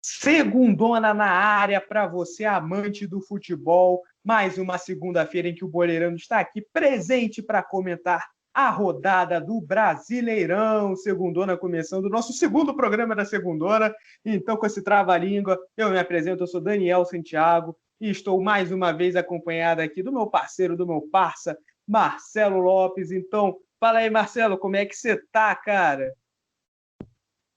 Segundona na área para você, amante do futebol. Mais uma segunda-feira em que o Boleirão está aqui presente para comentar a rodada do Brasileirão. Segundona começando o nosso segundo programa da Segundona. Então, com esse trava-língua, eu me apresento, eu sou Daniel Santiago e estou mais uma vez acompanhado aqui do meu parceiro, do meu parça, Marcelo Lopes. Então, fala aí, Marcelo, como é que você tá, cara?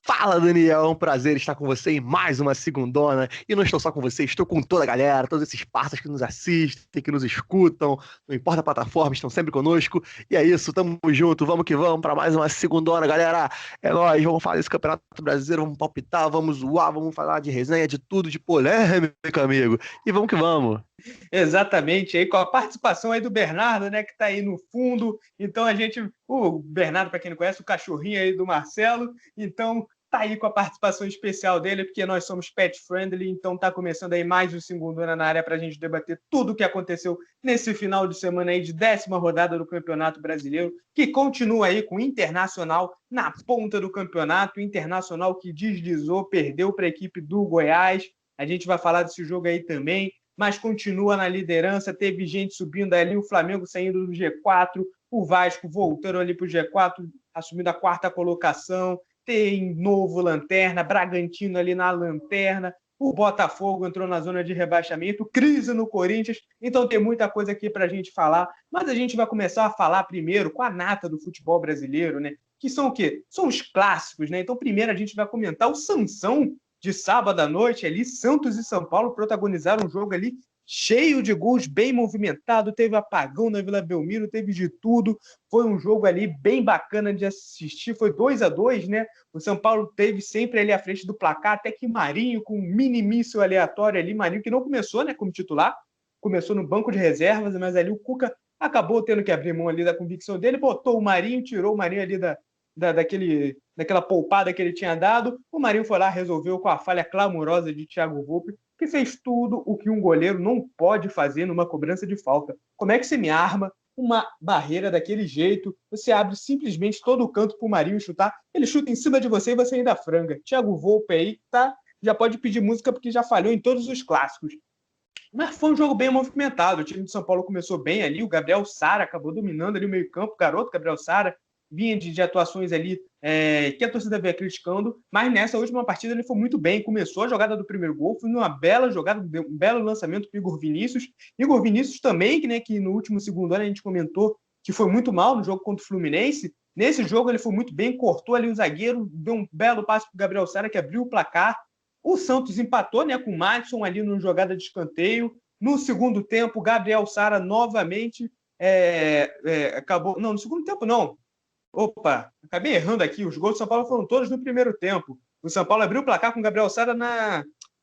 Fala, Daniel, é um prazer estar com você em mais uma segundona. E não estou só com você, estou com toda a galera, todos esses parceiros que nos assistem, que nos escutam, não importa a plataforma, estão sempre conosco. E é isso, tamo junto, vamos que vamos para mais uma segundona, galera. É nóis, vamos falar desse Campeonato Brasileiro, vamos palpitar, vamos zoar, vamos falar de resenha, de tudo, de polêmica, amigo. E vamos que vamos. Exatamente, aí com a participação aí do Bernardo, né, que está aí no fundo. Então o Bernardo, para quem não conhece, o cachorrinho aí do Marcelo. Então tá aí com a participação especial dele, porque nós somos pet friendly. Então tá começando aí mais um Segundona na área para a gente debater tudo o que aconteceu nesse final de semana aí de 10ª rodada do Campeonato Brasileiro, que continua aí com o Internacional na ponta do campeonato. O Internacional que deslizou, perdeu para a equipe do Goiás. A gente vai falar desse jogo aí também, mas continua na liderança. Teve gente subindo ali, o Flamengo saindo do G4, o Vasco voltando ali para o G4, assumindo a 4ª colocação. Tem novo lanterna, Bragantino ali na lanterna, o Botafogo entrou na zona de rebaixamento, crise no Corinthians. Então tem muita coisa aqui para a gente falar, mas a gente vai começar a falar primeiro com a nata do futebol brasileiro, né? Que são o quê? São os clássicos, né? Então primeiro a gente vai comentar o Sansão de sábado à noite ali. Santos e São Paulo protagonizaram um jogo ali cheio de gols, bem movimentado, teve apagão na Vila Belmiro, teve de tudo. Foi um jogo ali bem bacana de assistir, foi 2-2, né? O São Paulo teve sempre ali à frente do placar, até que Marinho, com um mini míssil aleatório ali, Marinho que não começou, né, como titular, começou no banco de reservas, mas ali o Cuca acabou tendo que abrir mão ali da convicção dele, botou o Marinho, tirou o Marinho ali daquela poupada que ele tinha dado. O Marinho foi lá, resolveu com a falha clamorosa de Thiago Volpe, que fez tudo o que um goleiro não pode fazer numa cobrança de falta. Como é que você me arma uma barreira daquele jeito? Você abre simplesmente todo o canto para o Marinho chutar, ele chuta em cima de você e você ainda franga. Thiago Volpe aí, tá? Já pode pedir música porque já falhou em todos os clássicos. Mas foi um jogo bem movimentado. O time de São Paulo começou bem ali. O Gabriel Sara acabou dominando ali o meio-campo. O garoto Gabriel Sara vinha de atuações ali que a torcida veio criticando. Mas nessa última partida ele foi muito bem. Começou a jogada do primeiro gol. Foi uma bela jogada, um belo lançamento para o Igor Vinícius. Igor Vinícius também, né, que no último segundo ano a gente comentou que foi muito mal no jogo contra o Fluminense. Nesse jogo ele foi muito bem, cortou ali o zagueiro, deu um belo passe para o Gabriel Sara, que abriu o placar. O Santos empatou, né, com o Madison ali numa jogada de escanteio. No segundo tempo, Gabriel Sara novamente acabou... Não, no segundo tempo não. Opa, acabei errando aqui. Os gols do São Paulo foram todos no primeiro tempo. O São Paulo abriu o placar com o Gabriel Sara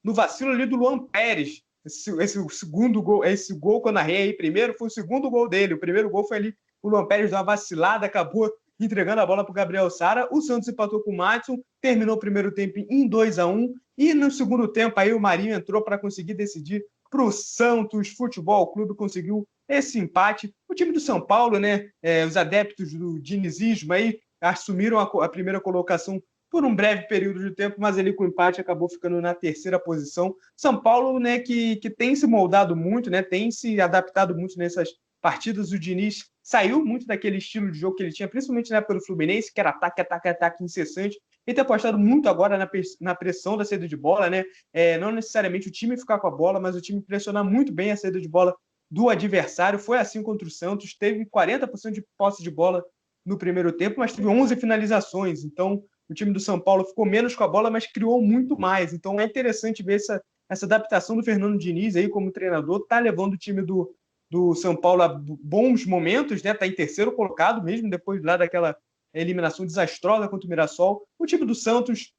no vacilo ali do Luan Pérez. Esse segundo gol, esse gol que eu narrei aí primeiro, foi o segundo gol dele. O primeiro gol foi ali, o Luan Pérez deu uma vacilada, acabou entregando a bola para o Gabriel Sara. O Santos empatou com o Madison, terminou o primeiro tempo em 2-1. E no segundo tempo aí o Marinho entrou para conseguir decidir para o Santos Futebol Clube, conseguiu esse empate. O time do São Paulo, né, os adeptos do dinizismo aí assumiram a primeira colocação por um breve período de tempo, mas ele com empate acabou ficando na 3ª posição. São Paulo, né, que tem se moldado muito, né, tem se adaptado muito nessas partidas. O Diniz saiu muito daquele estilo de jogo que ele tinha, principalmente na época do Fluminense, que era ataque, ataque, ataque incessante. Ele tem apostado muito agora na pressão da saída de bola, né? Não necessariamente o time ficar com a bola, mas o time pressionar muito bem a saída de bola do adversário. Foi assim contra o Santos, teve 40% de posse de bola no primeiro tempo, mas teve 11 finalizações. Então, o time do São Paulo ficou menos com a bola, mas criou muito mais. Então, é interessante ver essa adaptação do Fernando Diniz aí como treinador, tá levando o time do São Paulo a bons momentos, né? Tá em 3º colocado, mesmo depois lá daquela eliminação desastrosa contra o Mirassol. O time do Santos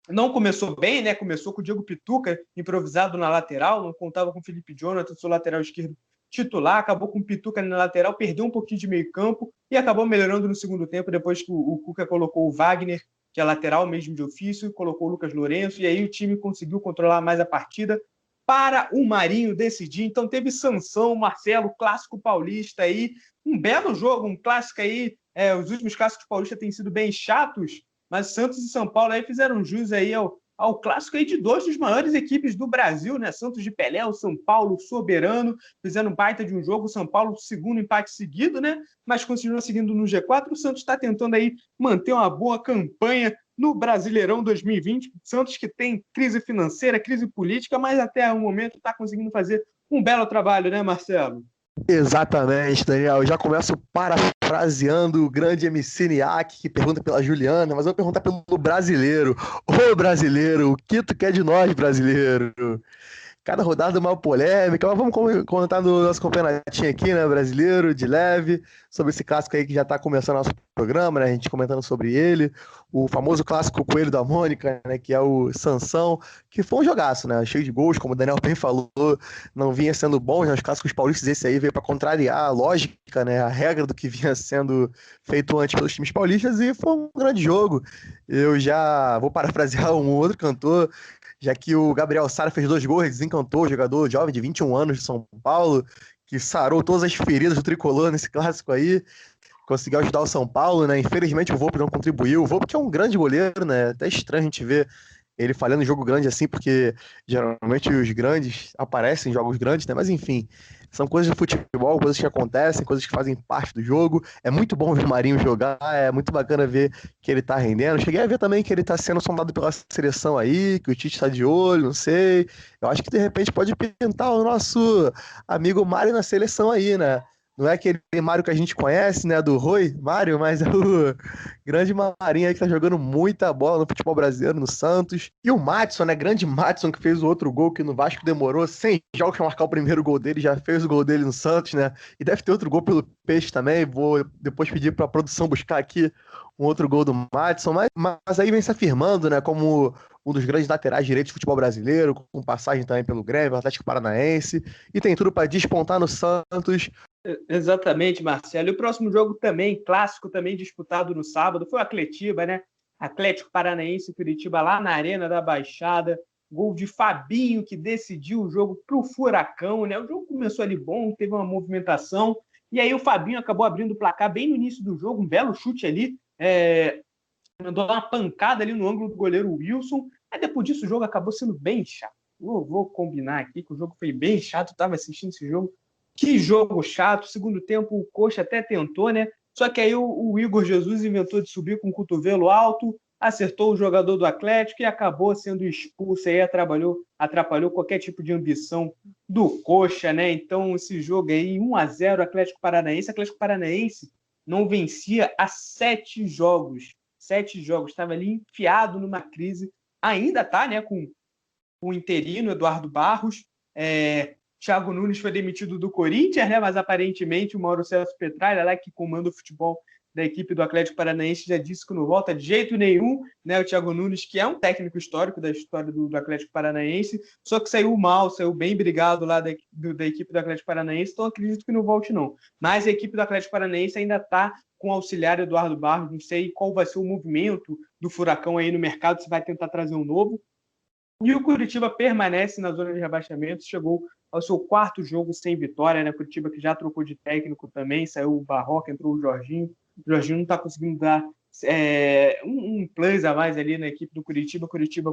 não começou bem, né? Começou com o Diego Pituca improvisado na lateral, não contava com o Felipe Jonathan, seu lateral esquerdo titular, acabou com o Pituca na lateral, perdeu um pouquinho de meio campo e acabou melhorando no segundo tempo, depois que o Cuca colocou o Wagner, que é lateral mesmo de ofício, colocou o Lucas Lourenço, e aí o time conseguiu controlar mais a partida para o Marinho decidir. Então teve Sansão, Marcelo, clássico paulista aí, um belo jogo, um clássico aí. Os últimos clássicos paulistas têm sido bem chatos, mas Santos e São Paulo aí fizeram jus aí ao clássico aí de dois dos maiores equipes do Brasil, né? Santos de Pelé, o São Paulo soberano, fazendo um baita de um jogo. O São Paulo, segundo empate seguido, né? Mas continua seguindo no G4. O Santos está tentando aí manter uma boa campanha no Brasileirão 2020. Santos que tem crise financeira, crise política, mas até o momento está conseguindo fazer um belo trabalho, né, Marcelo? Exatamente, Daniel. Eu já começo parafraseando o grande MC Niak, que pergunta pela Juliana, mas eu vou perguntar pelo brasileiro. Ô brasileiro, o que tu quer de nós, brasileiro? Cada rodada uma polêmica, mas vamos contar no nosso campeonatinho aqui, né, brasileiro, de leve, sobre esse clássico aí que já tá começando nosso programa, né, a gente comentando sobre ele, o famoso clássico Coelho da Mônica, né, que é o Sansão, que foi um jogaço, né, cheio de gols, como o Daniel bem falou, não vinha sendo bom, já os clássicos paulistas, esse aí veio para contrariar a lógica, né, a regra do que vinha sendo feito antes pelos times paulistas, e foi um grande jogo. Eu já vou parafrasear um outro cantor, já que o Gabriel Sara fez 2 gols, desencantou o jogador jovem de 21 anos de São Paulo, que sarou todas as feridas do tricolor nesse clássico aí, conseguiu ajudar o São Paulo, né? Infelizmente o Volpi não contribuiu. O Volpi que é um grande goleiro, né? Até estranho a gente ver ele falhando em jogo grande assim, porque geralmente os grandes aparecem em jogos grandes, né? Mas enfim, são coisas do futebol, coisas que acontecem, coisas que fazem parte do jogo. É muito bom ver o Marinho jogar, é muito bacana ver que ele tá rendendo. Cheguei a ver também que ele tá sendo sondado pela seleção aí, que o Tite tá de olho, não sei. Eu acho que de repente pode pintar o nosso amigo Mário na seleção aí, né? Não é aquele Mário que a gente conhece, né, do Rui Mário, mas é o grande Marinho aí que tá jogando muita bola no futebol brasileiro, no Santos. E o Maddison, né, grande Maddison, que fez o outro gol, que no Vasco demorou 100 jogos pra marcar o primeiro gol dele, já fez o gol dele no Santos, né, e deve ter outro gol pelo Peixe também. Vou depois pedir pra produção buscar aqui um outro gol do Maddison, mas aí vem se afirmando, né, como um dos grandes laterais direitos do futebol brasileiro, com passagem também pelo Grêmio, Atlético Paranaense, e tem tudo para despontar no Santos. Exatamente, Marcelo. E o próximo jogo também, clássico, também disputado no sábado, foi o Atletiba, né? Atlético Paranaense e Curitiba lá na Arena da Baixada. Gol de Fabinho, que decidiu o jogo para o Furacão, né? O jogo começou ali bom, teve uma movimentação, e aí o Fabinho acabou abrindo o placar bem no início do jogo, um belo chute ali, mandou uma pancada ali no ângulo do goleiro Wilson. Aí depois disso o jogo acabou sendo bem chato. Vou combinar aqui que o jogo foi bem chato, estava assistindo esse jogo. Que jogo chato. Segundo tempo o Coxa até tentou, né? Só que aí o Igor Jesus inventou de subir com o cotovelo alto, acertou o jogador do Atlético e acabou sendo expulso. Aí atrapalhou qualquer tipo de ambição do Coxa, né? Então esse jogo aí, 1-0 Atlético Paranaense. Atlético Paranaense não vencia há 7 jogos. 7 jogos. Estava ali enfiado numa crise. Ainda tá, né? Com o interino, Eduardo Barros. Thiago Nunes foi demitido do Corinthians, né? Mas aparentemente o Mauro Celso Petralha, lá que comanda o futebol da equipe do Atlético Paranaense, já disse que não volta de jeito nenhum, né? O Thiago Nunes, que é um técnico histórico da história do Atlético Paranaense, só que saiu mal, saiu bem brigado lá da equipe do Atlético Paranaense, então acredito que não volte não. Mas a equipe do Atlético Paranaense ainda está com o auxiliar Eduardo Barros, não sei qual vai ser o movimento do Furacão aí no mercado, se vai tentar trazer um novo. E o Curitiba permanece na zona de rebaixamento, chegou ao seu 4º jogo sem vitória, né? Curitiba que já trocou de técnico também, saiu o Barroca, entrou o Jorginho. O Jorginho não está conseguindo dar um plus a mais ali na equipe do Curitiba. Curitiba,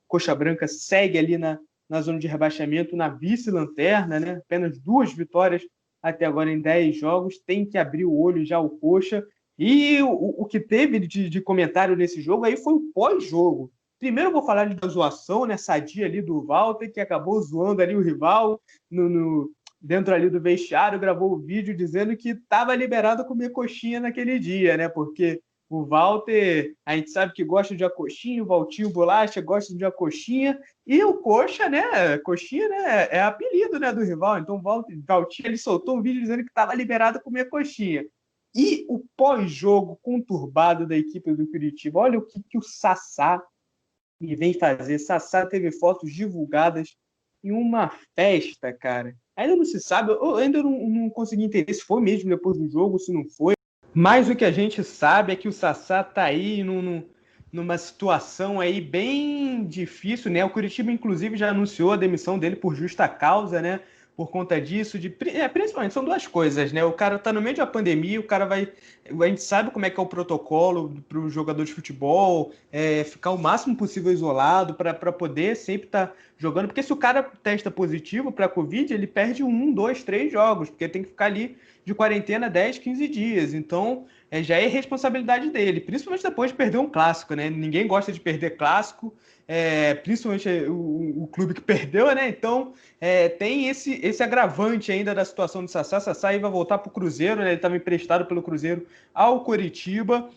coxa branca, segue ali na zona de rebaixamento, na vice-lanterna, né? Apenas 2 vitórias até agora em 10 jogos. Tem que abrir o olho já o Coxa. E o que teve de comentário nesse jogo aí foi o pós-jogo. Primeiro eu vou falar da zoação, né, sadia ali do Walter, que acabou zoando ali o rival dentro ali do vestiário, gravou o vídeo dizendo que estava liberado a comer coxinha naquele dia, né, porque o Walter, a gente sabe que gosta de uma coxinha, o Valtinho Bolacha gosta de uma coxinha, e o Coxa, né, coxinha, né, é apelido, né, do rival, então o Valtinho, ele soltou um vídeo dizendo que estava liberado a comer coxinha. E o pós-jogo conturbado da equipe do Curitiba, olha o que o Sassá e vem fazer. Sassá teve fotos divulgadas em uma festa, cara. Ainda não se sabe, eu ainda não consegui entender se foi mesmo depois do jogo, se não foi. Mas o que a gente sabe é que o Sassá tá aí numa situação aí bem difícil, né? O Curitiba, inclusive, já anunciou a demissão dele por justa causa, né? por conta disso, principalmente são duas coisas, né? O cara tá no meio de uma pandemia, a gente sabe como é que é o protocolo para o jogador de futebol, ficar o máximo possível isolado para poder sempre estar jogando, porque se o cara testa positivo para Covid, ele perde 1, 2, 3 jogos, porque tem que ficar ali de quarentena 10, 15 dias, então já é responsabilidade dele, principalmente depois de perder um clássico, né? Ninguém gosta de perder clássico, principalmente o clube que perdeu, né? Então tem esse agravante ainda da situação do Sassá. Sassá aí vai voltar para o Cruzeiro, né? Ele estava emprestado pelo Cruzeiro ao Coritiba,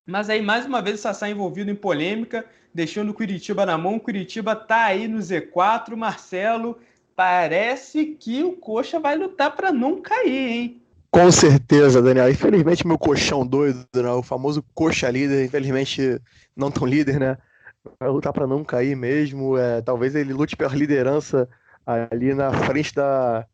mas aí mais uma vez o Sassá envolvido em polêmica, deixando o Curitiba na mão. O Curitiba tá aí no Z4, Marcelo, parece que o Coxa vai lutar para não cair, hein? Com certeza, Daniel. Infelizmente, meu colchão doido, né? O famoso coxa líder, infelizmente não tão líder, né? Vai lutar para não cair mesmo. Talvez ele lute pela liderança ali na frente da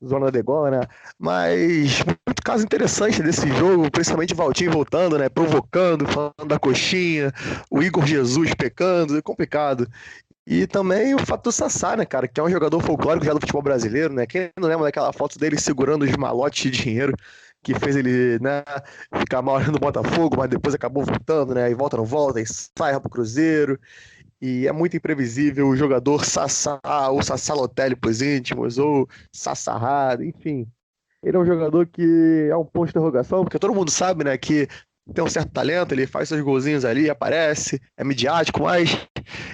zona de gola, né? Mas muito caso interessante desse jogo, principalmente o Valtinho voltando, né? Provocando, falando da coxinha, o Igor Jesus pecando, é complicado. E também o fato do Sassá, né, cara, que é um jogador folclórico já do futebol brasileiro, né? Quem não lembra daquela foto dele segurando os malotes de dinheiro que fez ele, né, ficar mal no Botafogo, mas depois acabou voltando, né? E volta não volta, e sai pro Cruzeiro. E é muito imprevisível o jogador Sassá, ou Sassalotelli pros íntimos, ou Sassarrado, enfim. Ele é um jogador que é um ponto de interrogação, porque todo mundo sabe, né, que tem um certo talento, ele faz seus golzinhos ali, aparece, é midiático, mas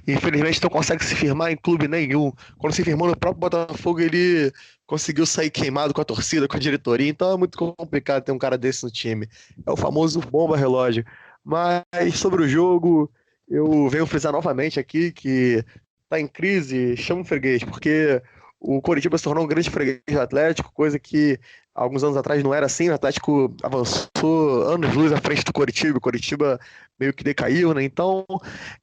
infelizmente não consegue se firmar em clube nenhum. Quando se firmou no próprio Botafogo, ele conseguiu sair queimado com a torcida, com a diretoria, então é muito complicado ter um cara desse no time. É o famoso bomba relógio. Mas sobre o jogo, eu venho frisar novamente aqui que tá em crise, chama o freguês, porque o Coritiba se tornou um grande freguês do Atlético, coisa que alguns anos atrás não era assim. O Atlético avançou anos-luz à frente do Coritiba, o Coritiba meio que decaiu, né? Então,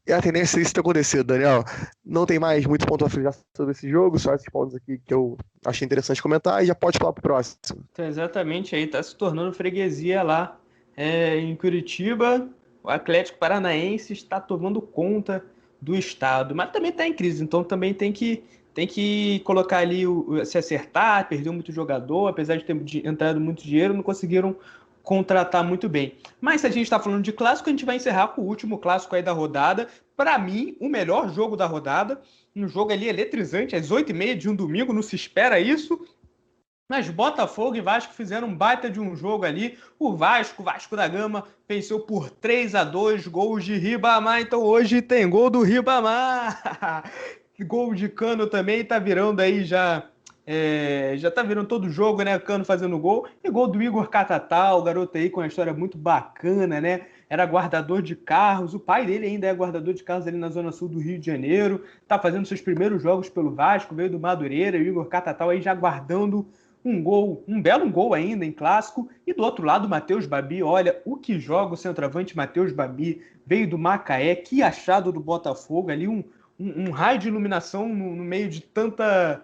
é a tendência é isso ter acontecido, Daniel. Não tem mais muito ponto a frisar sobre esse jogo, só esses pontos aqui que eu achei interessante comentar, e já pode falar pro próximo. Então, exatamente, aí tá se tornando freguesia lá em Curitiba. O Atlético Paranaense está tomando conta do estado, mas também está em crise, então também tem que colocar ali, se acertar. Perdeu muito jogador, apesar de ter entrado muito dinheiro, não conseguiram contratar muito bem. Mas se a gente está falando de clássico, a gente vai encerrar com o último clássico aí da rodada. Para mim, o melhor jogo da rodada, um jogo ali eletrizante, às 8h30 de um domingo, não se espera isso. Mas Botafogo e Vasco fizeram um baita de um jogo ali. O Vasco da Gama, venceu por 3-2, gols de Ribamar. Então hoje tem gol do Ribamar. Gol de Cano também, tá virando aí já. Já tá virando todo jogo, né? Cano fazendo gol. E gol do Igor Catatal, o garoto aí com uma história muito bacana, né? Era guardador de carros. O pai dele ainda é guardador de carros ali na Zona Sul do Rio de Janeiro. Tá fazendo seus primeiros jogos pelo Vasco, veio do Madureira. E o Igor Catatal aí já guardando um belo gol ainda em clássico. E do outro lado, o Matheus Babi. Olha o que joga o centroavante Matheus Babi. Veio do Macaé, que achado do Botafogo. Ali um raio de iluminação no meio de tanta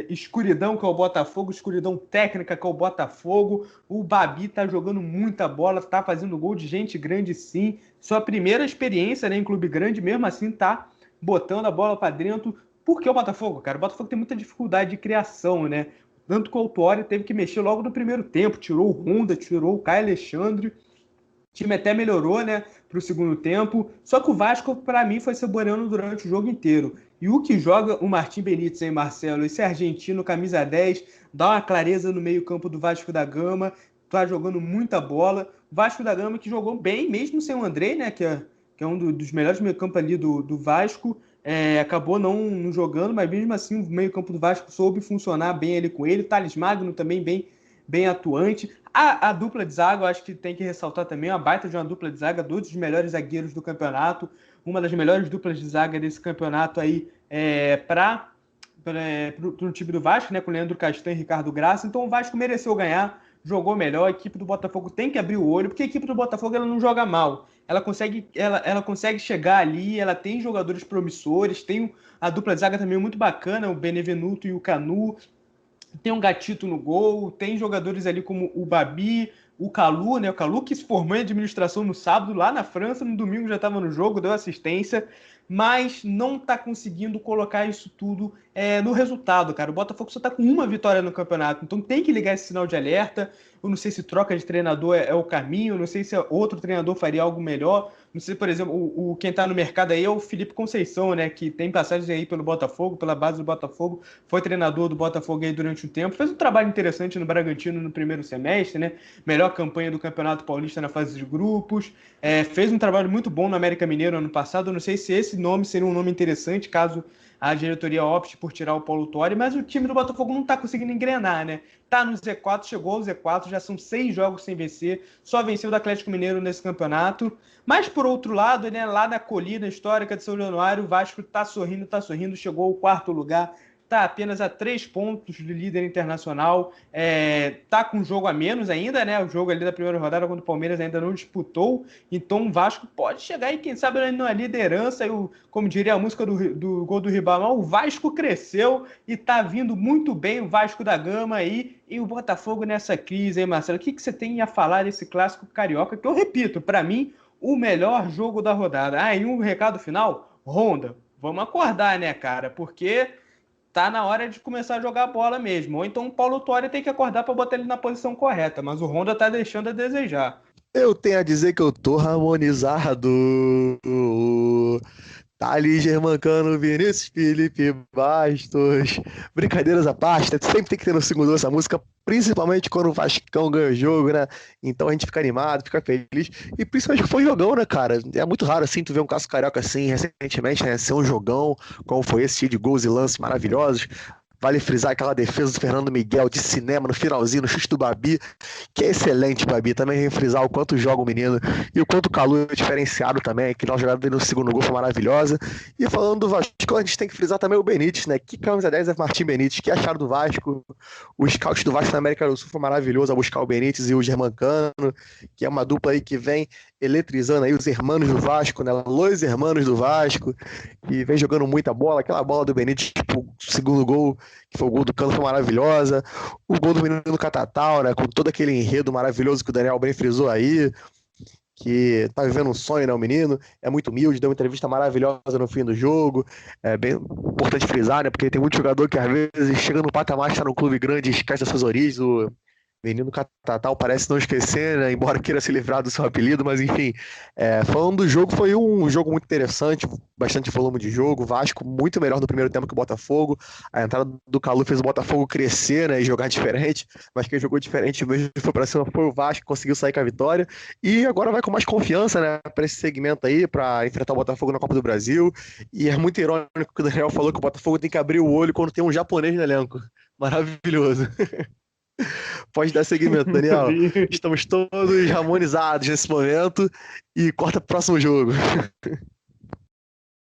escuridão que é o Botafogo, escuridão técnica que é o Botafogo. O Babi tá jogando muita bola, tá fazendo gol de gente grande sim. Sua primeira experiência, né, em clube grande, mesmo assim tá botando a bola para dentro. Por que o Botafogo, cara? O Botafogo tem muita dificuldade de criação, né? Tanto que o Autuori teve que mexer logo no primeiro tempo. Tirou o Honda, tirou o Caio Alexandre. O time até melhorou, né, para o segundo tempo. Só que o Vasco, para mim, foi saboreando durante o jogo inteiro. E o que joga o Martim Benítez, hein, Marcelo? Esse argentino, camisa 10, dá uma clareza no meio-campo do Vasco da Gama. Tá jogando muita bola. O Vasco da Gama que jogou bem, mesmo sem o Andrei, né, que é um dos melhores meio-campo ali do Vasco. Acabou não jogando, mas mesmo assim o meio-campo do Vasco soube funcionar bem ali com ele. O Thales Magno também bem atuante. A dupla de zaga, eu acho que tem que ressaltar também, uma baita de uma dupla de zaga, dois dos melhores zagueiros do campeonato, uma das melhores duplas de zaga desse campeonato aí para o time do Vasco, né, com Leandro Castan e Ricardo Graça. Então o Vasco mereceu ganhar, jogou melhor. A equipe do Botafogo tem que abrir o olho, porque a equipe do Botafogo ela não joga mal. Ela consegue chegar ali, ela tem jogadores promissores, tem a dupla de zaga também muito bacana, o Benevenuto e o Canu. Tem um Gatito no gol, tem jogadores ali como o Babi, o Calu, né? O Calu que se formou em administração no sábado lá na França, no domingo já estava no jogo, deu assistência. mas não está conseguindo colocar isso tudo no resultado, cara. O Botafogo só está com uma vitória no campeonato, então tem que ligar esse sinal de alerta. Eu não sei se troca de treinador é o caminho, eu não sei se outro treinador faria algo melhor. Não sei, por exemplo, quem está no mercado aí é o Felipe Conceição, né? Que tem passagens aí pelo Botafogo, pela base do Botafogo, foi treinador do Botafogo aí durante um tempo, fez um trabalho interessante no Bragantino no primeiro semestre, né? Melhor campanha do Campeonato Paulista na fase de grupos, fez um trabalho muito bom no América Mineiro ano passado. Eu não sei se esse nome seria um nome interessante, caso a diretoria opte por tirar o Paulo Tuori, mas o time do Botafogo não está conseguindo engrenar, né? Tá no Z4, chegou ao Z4, já são 6 jogos sem vencer, só venceu o Atlético Mineiro nesse campeonato. Mas, por outro lado, né, lá na colina histórica de São Januário, o Vasco tá sorrindo, chegou ao 4º lugar, tá apenas a 3 pontos do líder internacional, tá com um jogo a menos ainda, né? O jogo ali da primeira rodada quando o Palmeiras ainda não disputou, então o Vasco pode chegar e quem sabe na liderança, como diria a música do gol do Ribamar, o Vasco cresceu e tá vindo muito bem o Vasco da Gama aí, e o Botafogo nessa crise, hein, Marcelo? O que você tem a falar desse clássico carioca, que eu repito, para mim, o melhor jogo da rodada. E um recado final, Honda, vamos acordar, né, cara? Porque tá na hora de começar a jogar bola mesmo. Ou então o Paulo Tuori tem que acordar para botar ele na posição correta, mas o Honda tá deixando a desejar. Eu tenho a dizer que eu tô harmonizado. Thales Germancano, Vinícius Felipe Bastos. Brincadeiras à parte, né? Sempre tem que ter no segundo essa música, principalmente quando o Vascão ganha o jogo, né? Então a gente fica animado, fica feliz. E principalmente que foi um jogão, né, cara? É muito raro, assim, tu ver um clássico carioca assim, recentemente, né? Ser um jogão, como foi esse, cheio de gols e lances maravilhosos. Vale frisar aquela defesa do Fernando Miguel de cinema no finalzinho, no chute do Babi, que é excelente, Babi. Também vem frisar o quanto joga o menino e o quanto o Calu é diferenciado também. Aquela jogada dele no segundo gol foi maravilhosa. E falando do Vasco, a gente tem que frisar também o Benítez, né? Que camisa 10 é Martim Benítez? Que acharam do Vasco? O scout do Vasco na América do Sul foi maravilhoso a buscar o Benítez e o Germancano, que é uma dupla aí que vem eletrizando aí os hermanos do Vasco, né? Los hermanos do Vasco, que vem jogando muita bola. Aquela bola do Benítez, tipo, segundo gol, que foi o gol do Cano, foi maravilhosa. O gol do menino do Catatal, né? Com todo aquele enredo maravilhoso que o Daniel bem frisou aí, que tá vivendo um sonho, né? O menino é muito humilde, deu uma entrevista maravilhosa no fim do jogo. É bem importante frisar, né? Porque tem muito jogador que às vezes chega no patamar, está no clube grande e esquece das suas origens. O menino Catatal parece não esquecer, né? Embora queira se livrar do seu apelido, mas enfim. Falando do jogo, foi um jogo muito interessante, bastante volume de jogo. Vasco muito melhor no primeiro tempo que o Botafogo. A entrada do Calu fez o Botafogo crescer, né? E jogar diferente, mas quem jogou diferente mesmo foi pra cima foi o Vasco, conseguiu sair com a vitória. E agora vai com mais confiança, né? Para esse segmento aí, para enfrentar o Botafogo na Copa do Brasil. E é muito irônico que o Daniel falou que o Botafogo tem que abrir o olho quando tem um japonês no elenco. Maravilhoso. Pode dar seguimento, Daniel. Estamos todos harmonizados nesse momento e corta pro próximo jogo.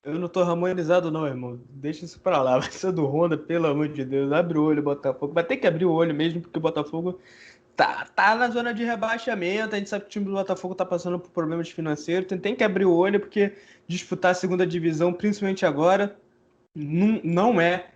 Eu não tô harmonizado não, irmão. Deixa isso pra lá. Vai ser do Honda, pelo amor de Deus. Abre o olho, Botafogo. Vai ter que abrir o olho mesmo, porque o Botafogo tá na zona de rebaixamento. A gente sabe que o time do Botafogo tá passando por problemas financeiros. Tem que abrir o olho, porque disputar a segunda divisão, principalmente agora, não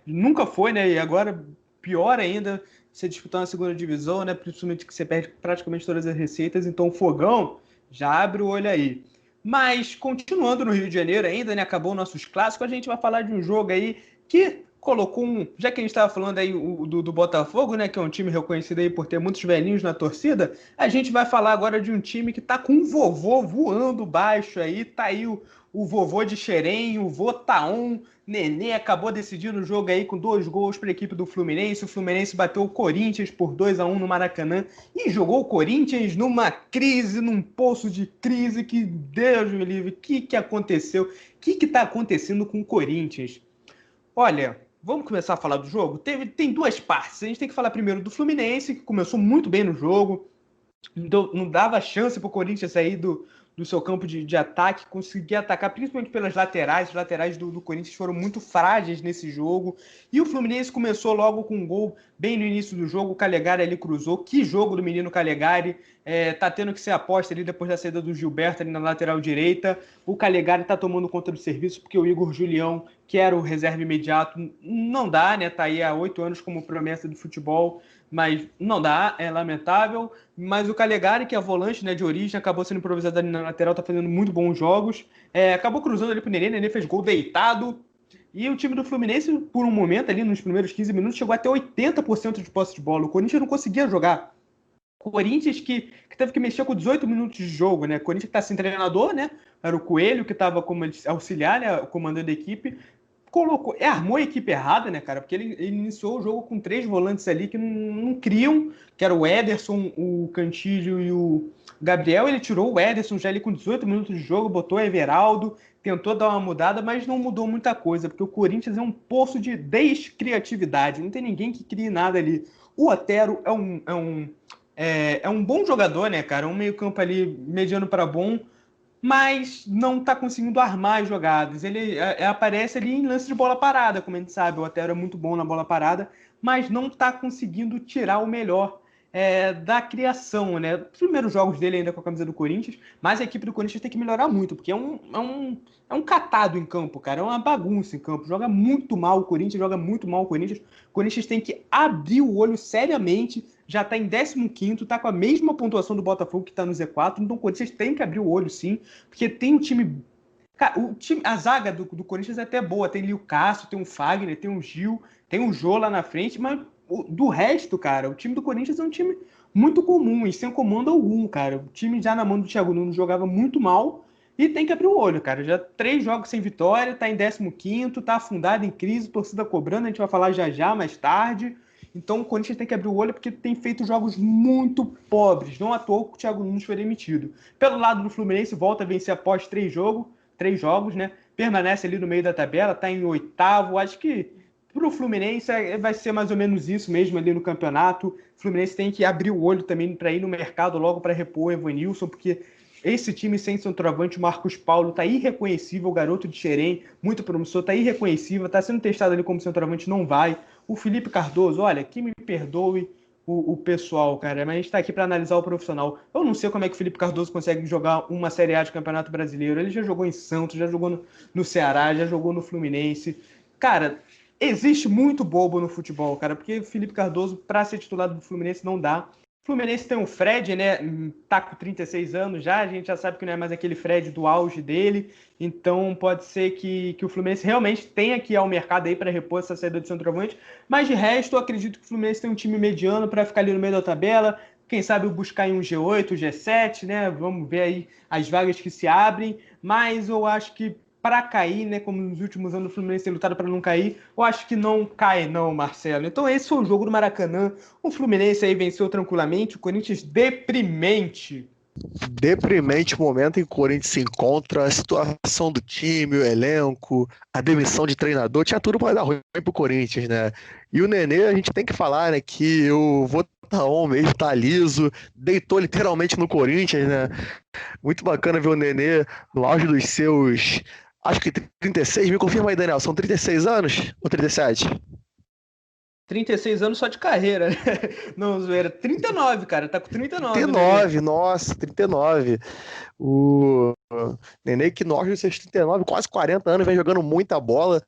nunca foi, né? E agora, pior ainda, você disputar uma segunda divisão, né? Principalmente que você perde praticamente todas as receitas. Então, o Fogão já abre o olho aí. Mas, continuando no Rio de Janeiro ainda, né? Acabou nossos clássicos, a gente vai falar de um jogo aí que colocou já que a gente estava falando aí do Botafogo, né? Que é um time reconhecido aí por ter muitos velhinhos na torcida, a gente vai falar agora de um time que tá com um vovô voando baixo aí, tá aí o vovô de Xerém, o vô Taon, Nenê acabou decidindo o jogo aí com 2 gols para a equipe do Fluminense. O Fluminense bateu o Corinthians por 2-1 no Maracanã e jogou o Corinthians numa crise, num poço de crise que, Deus me livre, o que aconteceu? O que tá acontecendo com o Corinthians? Olha, vamos começar a falar do jogo? Tem 2 partes. A gente tem que falar primeiro do Fluminense, que começou muito bem no jogo, não dava chance para o Corinthians sair do seu campo de ataque, conseguir atacar, principalmente pelas laterais. Os laterais do Corinthians foram muito frágeis nesse jogo. E o Fluminense começou logo com um gol bem no início do jogo. O Calegari ali cruzou. Que jogo do menino Calegari. Tá tendo que ser aposta ali depois da saída do Gilberto ali na lateral direita. O Calegari tá tomando conta do serviço porque o Igor Julião, que era o reserva imediato, não dá, né? Tá aí há 8 anos como promessa do futebol, mas não dá, é lamentável. Mas o Calegari, que é volante, né, de origem, acabou sendo improvisado ali na lateral, tá fazendo muito bons jogos. Acabou cruzando ali pro Nenê fez gol deitado. E o time do Fluminense, por um momento ali, nos primeiros 15 minutos, chegou até 80% de posse de bola. O Corinthians não conseguia jogar. O Corinthians que teve que mexer com 18 minutos de jogo, né? O Corinthians que tá sem treinador, né? Era o Coelho que estava como auxiliar, né? Comandando a equipe. Armou a equipe errada, né, cara? Porque ele iniciou o jogo com 3 volantes ali que não criam, que era o Ederson, o Cantillo e o Gabriel. Ele tirou o Ederson já ali com 18 minutos de jogo, botou o Everaldo, tentou dar uma mudada, mas não mudou muita coisa, porque o Corinthians é um poço de descriatividade, não tem ninguém que crie nada ali. O Otero é um bom jogador, né, cara? Um meio-campo ali mediano para bom, mas não está conseguindo armar as jogadas. Ele aparece ali em lance de bola parada, como a gente sabe. O Otero é muito bom na bola parada, mas não está conseguindo tirar o melhor da criação, né? Os primeiros jogos dele ainda com a camisa do Corinthians, mas a equipe do Corinthians tem que melhorar muito, porque é um catado em campo, cara. É uma bagunça em campo. Joga muito mal o Corinthians, joga muito mal o Corinthians. O Corinthians tem que abrir o olho seriamente. Já está em 15º, está com a mesma pontuação do Botafogo que está no Z4, então o Corinthians tem que abrir o olho, sim, porque tem um time... Cara, a zaga do Corinthians é até boa, tem ali o Cássio, tem o Fagner, tem o Gil, tem o Jô lá na frente, mas do resto, cara, o time do Corinthians é um time muito comum e sem comando algum, cara. O time já na mão do Thiago Nunes jogava muito mal e tem que abrir o olho, cara. Já 3 jogos sem vitória, tá em 15º, tá afundado em crise, torcida cobrando, a gente vai falar já, mais tarde. Então o Corinthians tem que abrir o olho porque tem feito jogos muito pobres. Não à toa que o Thiago Nunes foi demitido. Pelo lado do Fluminense, volta a vencer após 3 jogos, né? Permanece ali no meio da tabela, tá em 8º. Acho que pro Fluminense vai ser mais ou menos isso mesmo ali no campeonato. O Fluminense tem que abrir o olho também para ir no mercado logo para repor o Evanilson, porque esse time sem centroavante, o Marcos Paulo, tá irreconhecível, o garoto de Xerém, muito promissor, tá irreconhecível, tá sendo testado ali como centroavante, não vai. O Felipe Cardoso, olha, que me perdoe o pessoal, cara, mas a gente tá aqui para analisar o profissional. Eu não sei como é que o Felipe Cardoso consegue jogar uma Série A de Campeonato Brasileiro. Ele já jogou em Santos, já jogou no Ceará, já jogou no Fluminense. Cara, existe muito bobo no futebol, cara, porque o Felipe Cardoso, para ser titular do Fluminense, não dá. O Fluminense tem o Fred, né? Tá com 36 anos já, a gente já sabe que não é mais aquele Fred do auge dele, então pode ser que o Fluminense realmente tenha que ir ao mercado aí para repor essa saída do centroavante, mas de resto, eu acredito que o Fluminense tem um time mediano para ficar ali no meio da tabela, quem sabe buscar em um G8, G7, né? Vamos ver aí as vagas que se abrem, mas eu acho que para cair, né, como nos últimos anos o Fluminense tem lutado para não cair, eu acho que não cai não, Marcelo. Então esse foi o jogo do Maracanã, o Fluminense aí venceu tranquilamente, o Corinthians deprimente. Deprimente o momento em que o Corinthians se encontra, a situação do time, o elenco, a demissão de treinador, tinha tudo para dar ruim pro Corinthians, né? E o Nenê, a gente tem que falar, né, que o Votaon mesmo tá liso, deitou literalmente no Corinthians, né? Muito bacana ver o Nenê no auge dos seus, acho que 36, me confirma aí, Daniel, são 36 anos ou 37? 36 anos só de carreira, né? Não, zoeira. 39, cara. Tá com 39. 39, né? nossa, 39. O Nenê que no auge dos seus 39, quase 40 anos, vem jogando muita bola,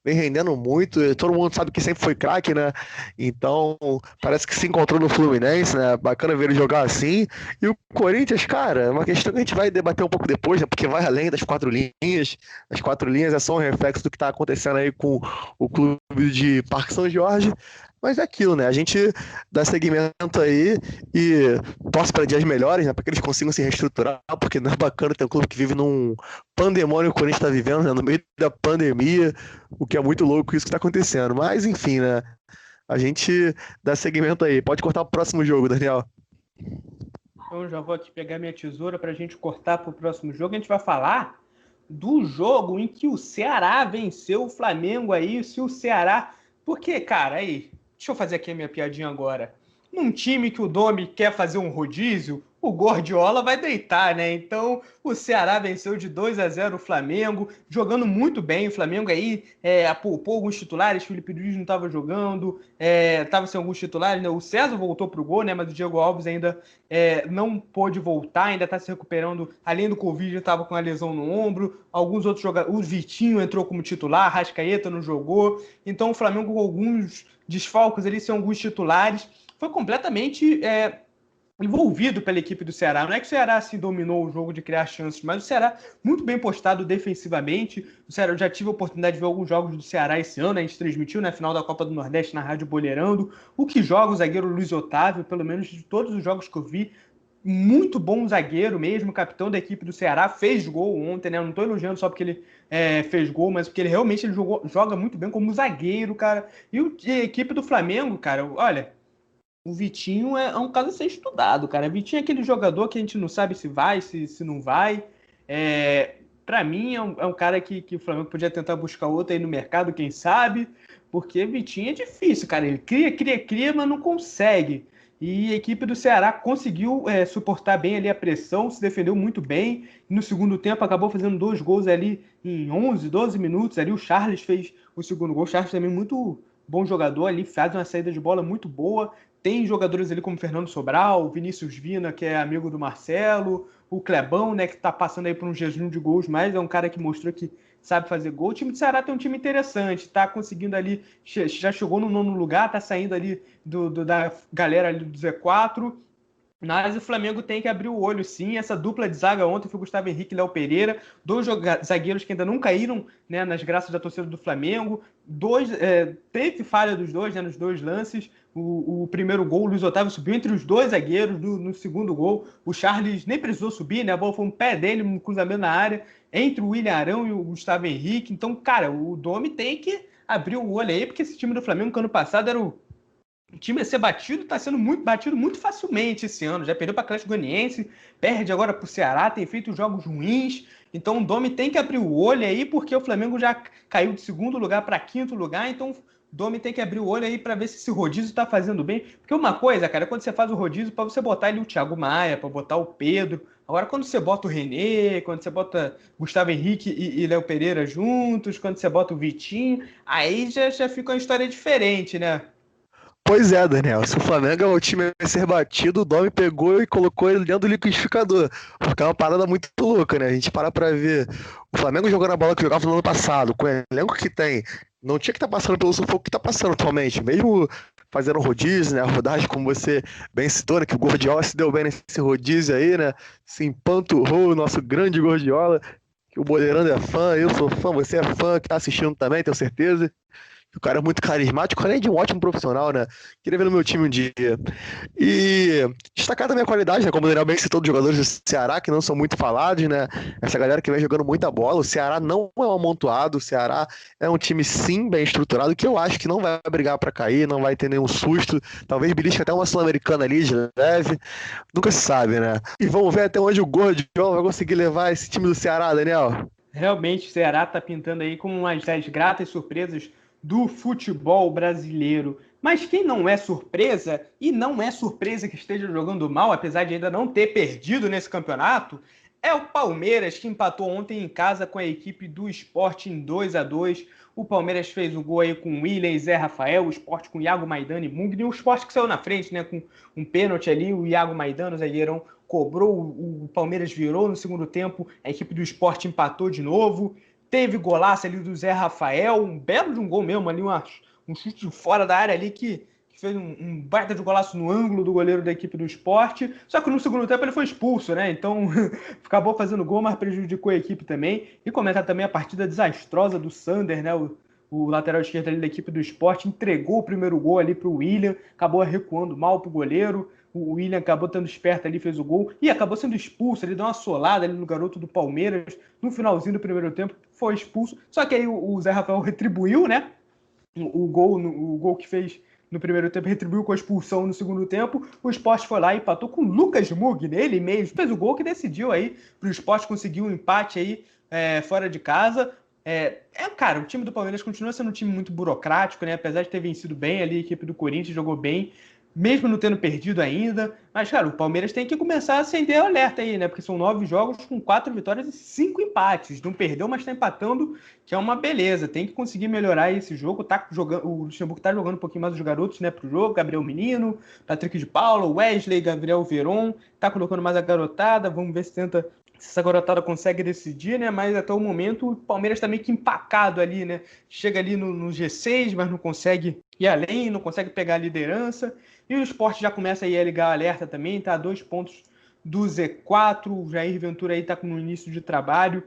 vem rendendo muito. Todo mundo sabe que sempre foi craque, né? Então, parece que se encontrou no Fluminense, né? Bacana ver ele jogar assim. E o Corinthians, cara, é uma questão que a gente vai debater um pouco depois, né? Porque vai além das 4 linhas. As 4 linhas é só um reflexo do que tá acontecendo aí com o clube de Parque São Jorge. Mas é aquilo, né? A gente dá seguimento aí e torce para dias melhores, né? Para que eles consigam se reestruturar, porque não é bacana ter um clube que vive num pandemônio que o Corinthians está vivendo, né? No meio da pandemia, o que é muito louco isso que está acontecendo. Mas, enfim, né? A gente dá seguimento aí. Pode cortar o próximo jogo, Daniel. Então, já vou aqui pegar minha tesoura para a gente cortar para o próximo jogo. A gente vai falar do jogo em que o Ceará venceu o Flamengo aí. Se o Ceará... Porque, cara, aí... Deixa eu fazer aqui a minha piadinha agora. Num time que o Domi quer fazer um rodízio, o Guardiola vai deitar, né? Então, o Ceará venceu de 2-0 o Flamengo, jogando muito bem. O Flamengo aí poupou alguns titulares, Felipe Luiz não estava jogando, estava sem alguns titulares, né? O César voltou para o gol, né? Mas o Diego Alves ainda não pôde voltar, ainda está se recuperando. Além do Covid, estava com a lesão no ombro. Alguns outros jogadores, o Vitinho entrou como titular, Rascaeta não jogou. Então, o Flamengo com alguns desfalques ali, sem alguns titulares, foi completamente envolvido pela equipe do Ceará. Não é que o Ceará assim dominou o jogo de criar chances, mas o Ceará muito bem postado defensivamente. O Ceará, eu já tive a oportunidade de ver alguns jogos do Ceará esse ano, a gente transmitiu na final da Copa do Nordeste na Rádio Boleirando. O que joga o zagueiro Luiz Otávio, pelo menos de todos os jogos que eu vi, muito bom zagueiro mesmo, capitão da equipe do Ceará, fez gol ontem, né? Eu não estou elogiando só porque ele fez gol, mas porque ele realmente joga muito bem como zagueiro, cara. E a equipe do Flamengo, cara, olha, o Vitinho é um caso a ser estudado, cara. O Vitinho é aquele jogador que a gente não sabe se vai, se não vai. Para mim, é um cara que o Flamengo podia tentar buscar outro aí no mercado, quem sabe, porque Vitinho é difícil, cara. Ele cria, mas não consegue. E a equipe do Ceará conseguiu suportar bem ali a pressão, se defendeu muito bem. No segundo tempo, acabou fazendo 2 gols ali em 11, 12 minutos. Ali o Charles fez o segundo gol. O Charles também muito bom jogador ali, faz uma saída de bola muito boa. Tem jogadores ali como Fernando Sobral, Vinícius Vina, que é amigo do Marcelo, o Clebão, né, que tá passando aí por um jejum de gols, mas é um cara que mostrou que sabe fazer gol. O time do Ceará tem um time interessante, tá conseguindo ali, já chegou no 9º lugar, tá saindo ali da galera ali do Z4, mas o Flamengo tem que abrir o olho, sim. Essa dupla de zaga ontem foi Gustavo Henrique e Léo Pereira, 2 zagueiros que ainda não caíram, né, nas graças da torcida do Flamengo. Teve falha dos dois, né, nos 2 lances. O primeiro gol, o Luiz Otávio subiu entre os 2 zagueiros. No segundo gol, o Charles nem precisou subir, né? A bola foi um pé dele, um cruzamento na área, entre o William Arão e o Gustavo Henrique. Então, cara, o Domi tem que abrir o olho aí, porque esse time do Flamengo, que ano passado era o time a ser batido, está sendo batido muito facilmente esse ano. Já perdeu para o Atlético Goianiense, perde agora para o Ceará, tem feito jogos ruins. Então o Domi tem que abrir o olho aí, porque o Flamengo já caiu de 2º lugar para 5º lugar. Então o Domi tem que abrir o olho aí para ver se esse rodízio está fazendo bem. Porque uma coisa, cara, é quando você faz o rodízio, para você botar ali o Thiago Maia, para botar o Pedro. Agora, quando você bota o René, quando você bota Gustavo Henrique e Léo Pereira juntos, quando você bota o Vitinho, aí já fica uma história diferente, né? Pois é, Daniel. Se o Flamengo é o time a ser batido, o Domi pegou e colocou ele dentro do liquidificador. Porque é uma parada muito louca, né? A gente para pra ver. O Flamengo jogando a bola que jogava no ano passado, com o elenco que tem, não tinha que estar passando pelo sufoco que está passando atualmente. Mesmo fazendo rodízio, né? A rodagem, como você bem citou, né? Que o Guardiola se deu bem nesse rodízio aí, né? Se empanturrou o nosso grande Guardiola, que o Boleirando é fã, eu sou fã, você é fã, que tá assistindo também, tenho certeza. O cara é muito carismático, além de um ótimo profissional, né? Queria ver no meu time um dia. E destacar também a qualidade, né? Como o Daniel bem citou, dos jogadores do Ceará, que não são muito falados, né? Essa galera que vem jogando muita bola. O Ceará não é um amontoado, o Ceará é um time, sim, bem estruturado, que eu acho que não vai brigar para cair, não vai ter nenhum susto. Talvez belisque até uma Sul-Americana ali de leve. Nunca se sabe, né? E vamos ver até onde o Guardiola vai conseguir levar esse time do Ceará, Daniel. Realmente, o Ceará está pintando aí como uma das gratas surpresas do futebol brasileiro. Mas quem não é surpresa, e não é surpresa que esteja jogando mal, apesar de ainda não ter perdido nesse campeonato, é o Palmeiras, que empatou ontem em casa com a equipe do Sport em 2-2. O Palmeiras fez o gol aí com William e Zé Rafael, o Sport com Iago Maidana e Mugni. O Sport que saiu na frente, né, com um pênalti ali, o Iago Maidana, o zagueirão, cobrou, o Palmeiras virou no segundo tempo, a equipe do Sport empatou de novo. Teve golaço ali do Zé Rafael, um belo de um gol mesmo, ali um chute fora da área ali que fez um baita de golaço no ângulo do goleiro da equipe do Sport. Só que no segundo tempo ele foi expulso, né? Então acabou fazendo gol, mas prejudicou a equipe também. E comentar também a partida desastrosa do Sander, né? O lateral esquerdo ali da equipe do Sport entregou o primeiro gol ali para o William, acabou recuando mal para o goleiro. O William acabou estando esperto ali, fez o gol e acabou sendo expulso. Ele deu uma solada ali no garoto do Palmeiras no finalzinho do primeiro tempo, foi expulso. Só que aí o Zé Rafael retribuiu, né? O gol que fez no primeiro tempo, retribuiu com a expulsão no segundo tempo. O Sport foi lá e empatou com o Lucas Mugni, ele mesmo fez o gol que decidiu aí para o Sport conseguir um empate aí fora de casa. Cara, o time do Palmeiras continua sendo um time muito burocrático, né? Apesar de ter vencido bem ali, a equipe do Corinthians jogou bem, mesmo não tendo perdido ainda. Mas, cara, o Palmeiras tem que começar a acender o alerta aí, né? Porque são 9 jogos com 4 vitórias e 5 empates. Não perdeu, mas tá empatando, que é uma beleza. Tem que conseguir melhorar esse jogo. Tá jogando, o Luxemburgo tá jogando um pouquinho mais os garotos, né, pro jogo. Gabriel Menino, Patrick de Paula, Wesley, Gabriel Veron. Tá colocando mais a garotada. Vamos ver se essa garotada consegue decidir, né? Mas até o momento o Palmeiras tá meio que empacado ali, né? Chega ali no G6, mas não consegue ir além, não consegue pegar a liderança. E o Sport já começa aí a ligar o alerta também, tá a 2 pontos do Z4. O Jair Ventura aí tá no início de trabalho,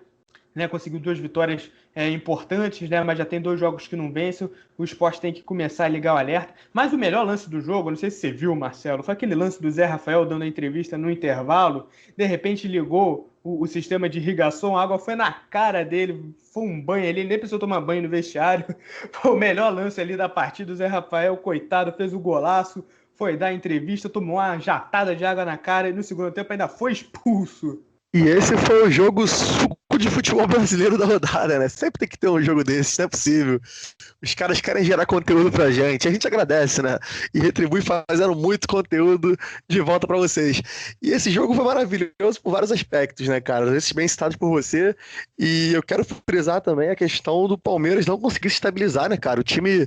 né? Conseguiu 2 vitórias importantes, né? Mas já tem 2 jogos que não vencem. O Sport tem que começar a ligar o alerta. Mas o melhor lance do jogo, não sei se você viu, Marcelo, foi aquele lance do Zé Rafael dando a entrevista no intervalo. De repente ligou o sistema de irrigação, a água foi na cara dele, foi um banho ali, nem precisou tomar banho no vestiário. Foi o melhor lance ali da partida. O Zé Rafael, coitado, fez o golaço, foi dar a entrevista, tomou uma jatada de água na cara e no segundo tempo ainda foi expulso. E esse foi o jogo suco de futebol brasileiro da rodada, né? Sempre tem que ter um jogo desse, não é possível. Os caras querem gerar conteúdo pra gente, a gente agradece, né? E retribui fazendo muito conteúdo de volta pra vocês. E esse jogo foi maravilhoso por vários aspectos, né, cara? Esses bem citados por você. E eu quero frisar também a questão do Palmeiras não conseguir se estabilizar, né, cara? O time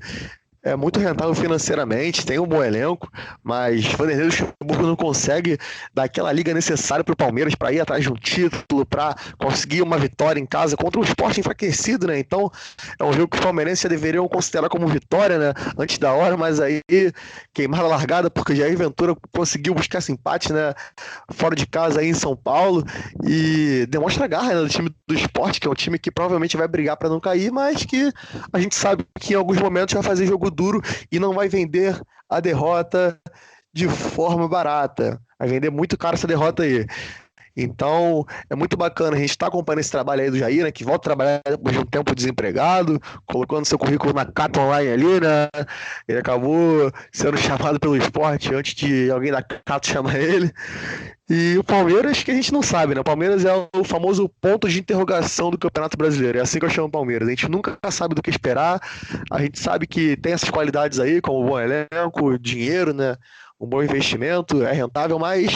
é muito rentável financeiramente, tem um bom elenco, mas Vanderlei Luxemburgo não consegue dar aquela liga necessária para o Palmeiras para ir atrás de um título, para conseguir uma vitória em casa contra um Sport enfraquecido, né? Então é um jogo que os palmeirenses deveriam considerar como vitória, né? Antes da hora, mas aí queimaram a largada porque Jair Ventura conseguiu buscar esse empate, né? Fora de casa aí em São Paulo e demonstra a garra, né, do time do Sport, que é um time que provavelmente vai brigar para não cair, mas que a gente sabe que em alguns momentos vai fazer jogo duro e não vai vender a derrota de forma barata. Vai vender muito caro essa derrota aí. Então, é muito bacana a gente estar acompanhando esse trabalho aí do Jair, né, que volta a trabalhar depois de um tempo desempregado, colocando seu currículo na Cata Online ali, né? Ele acabou sendo chamado pelo esporte antes de alguém da Cata chamar ele. E o Palmeiras, que a gente não sabe, né? O Palmeiras é o famoso ponto de interrogação do Campeonato Brasileiro. É assim que eu chamo o Palmeiras. A gente nunca sabe do que esperar. A gente sabe que tem essas qualidades aí, como bom elenco, dinheiro, né? Um bom investimento, é rentável, mas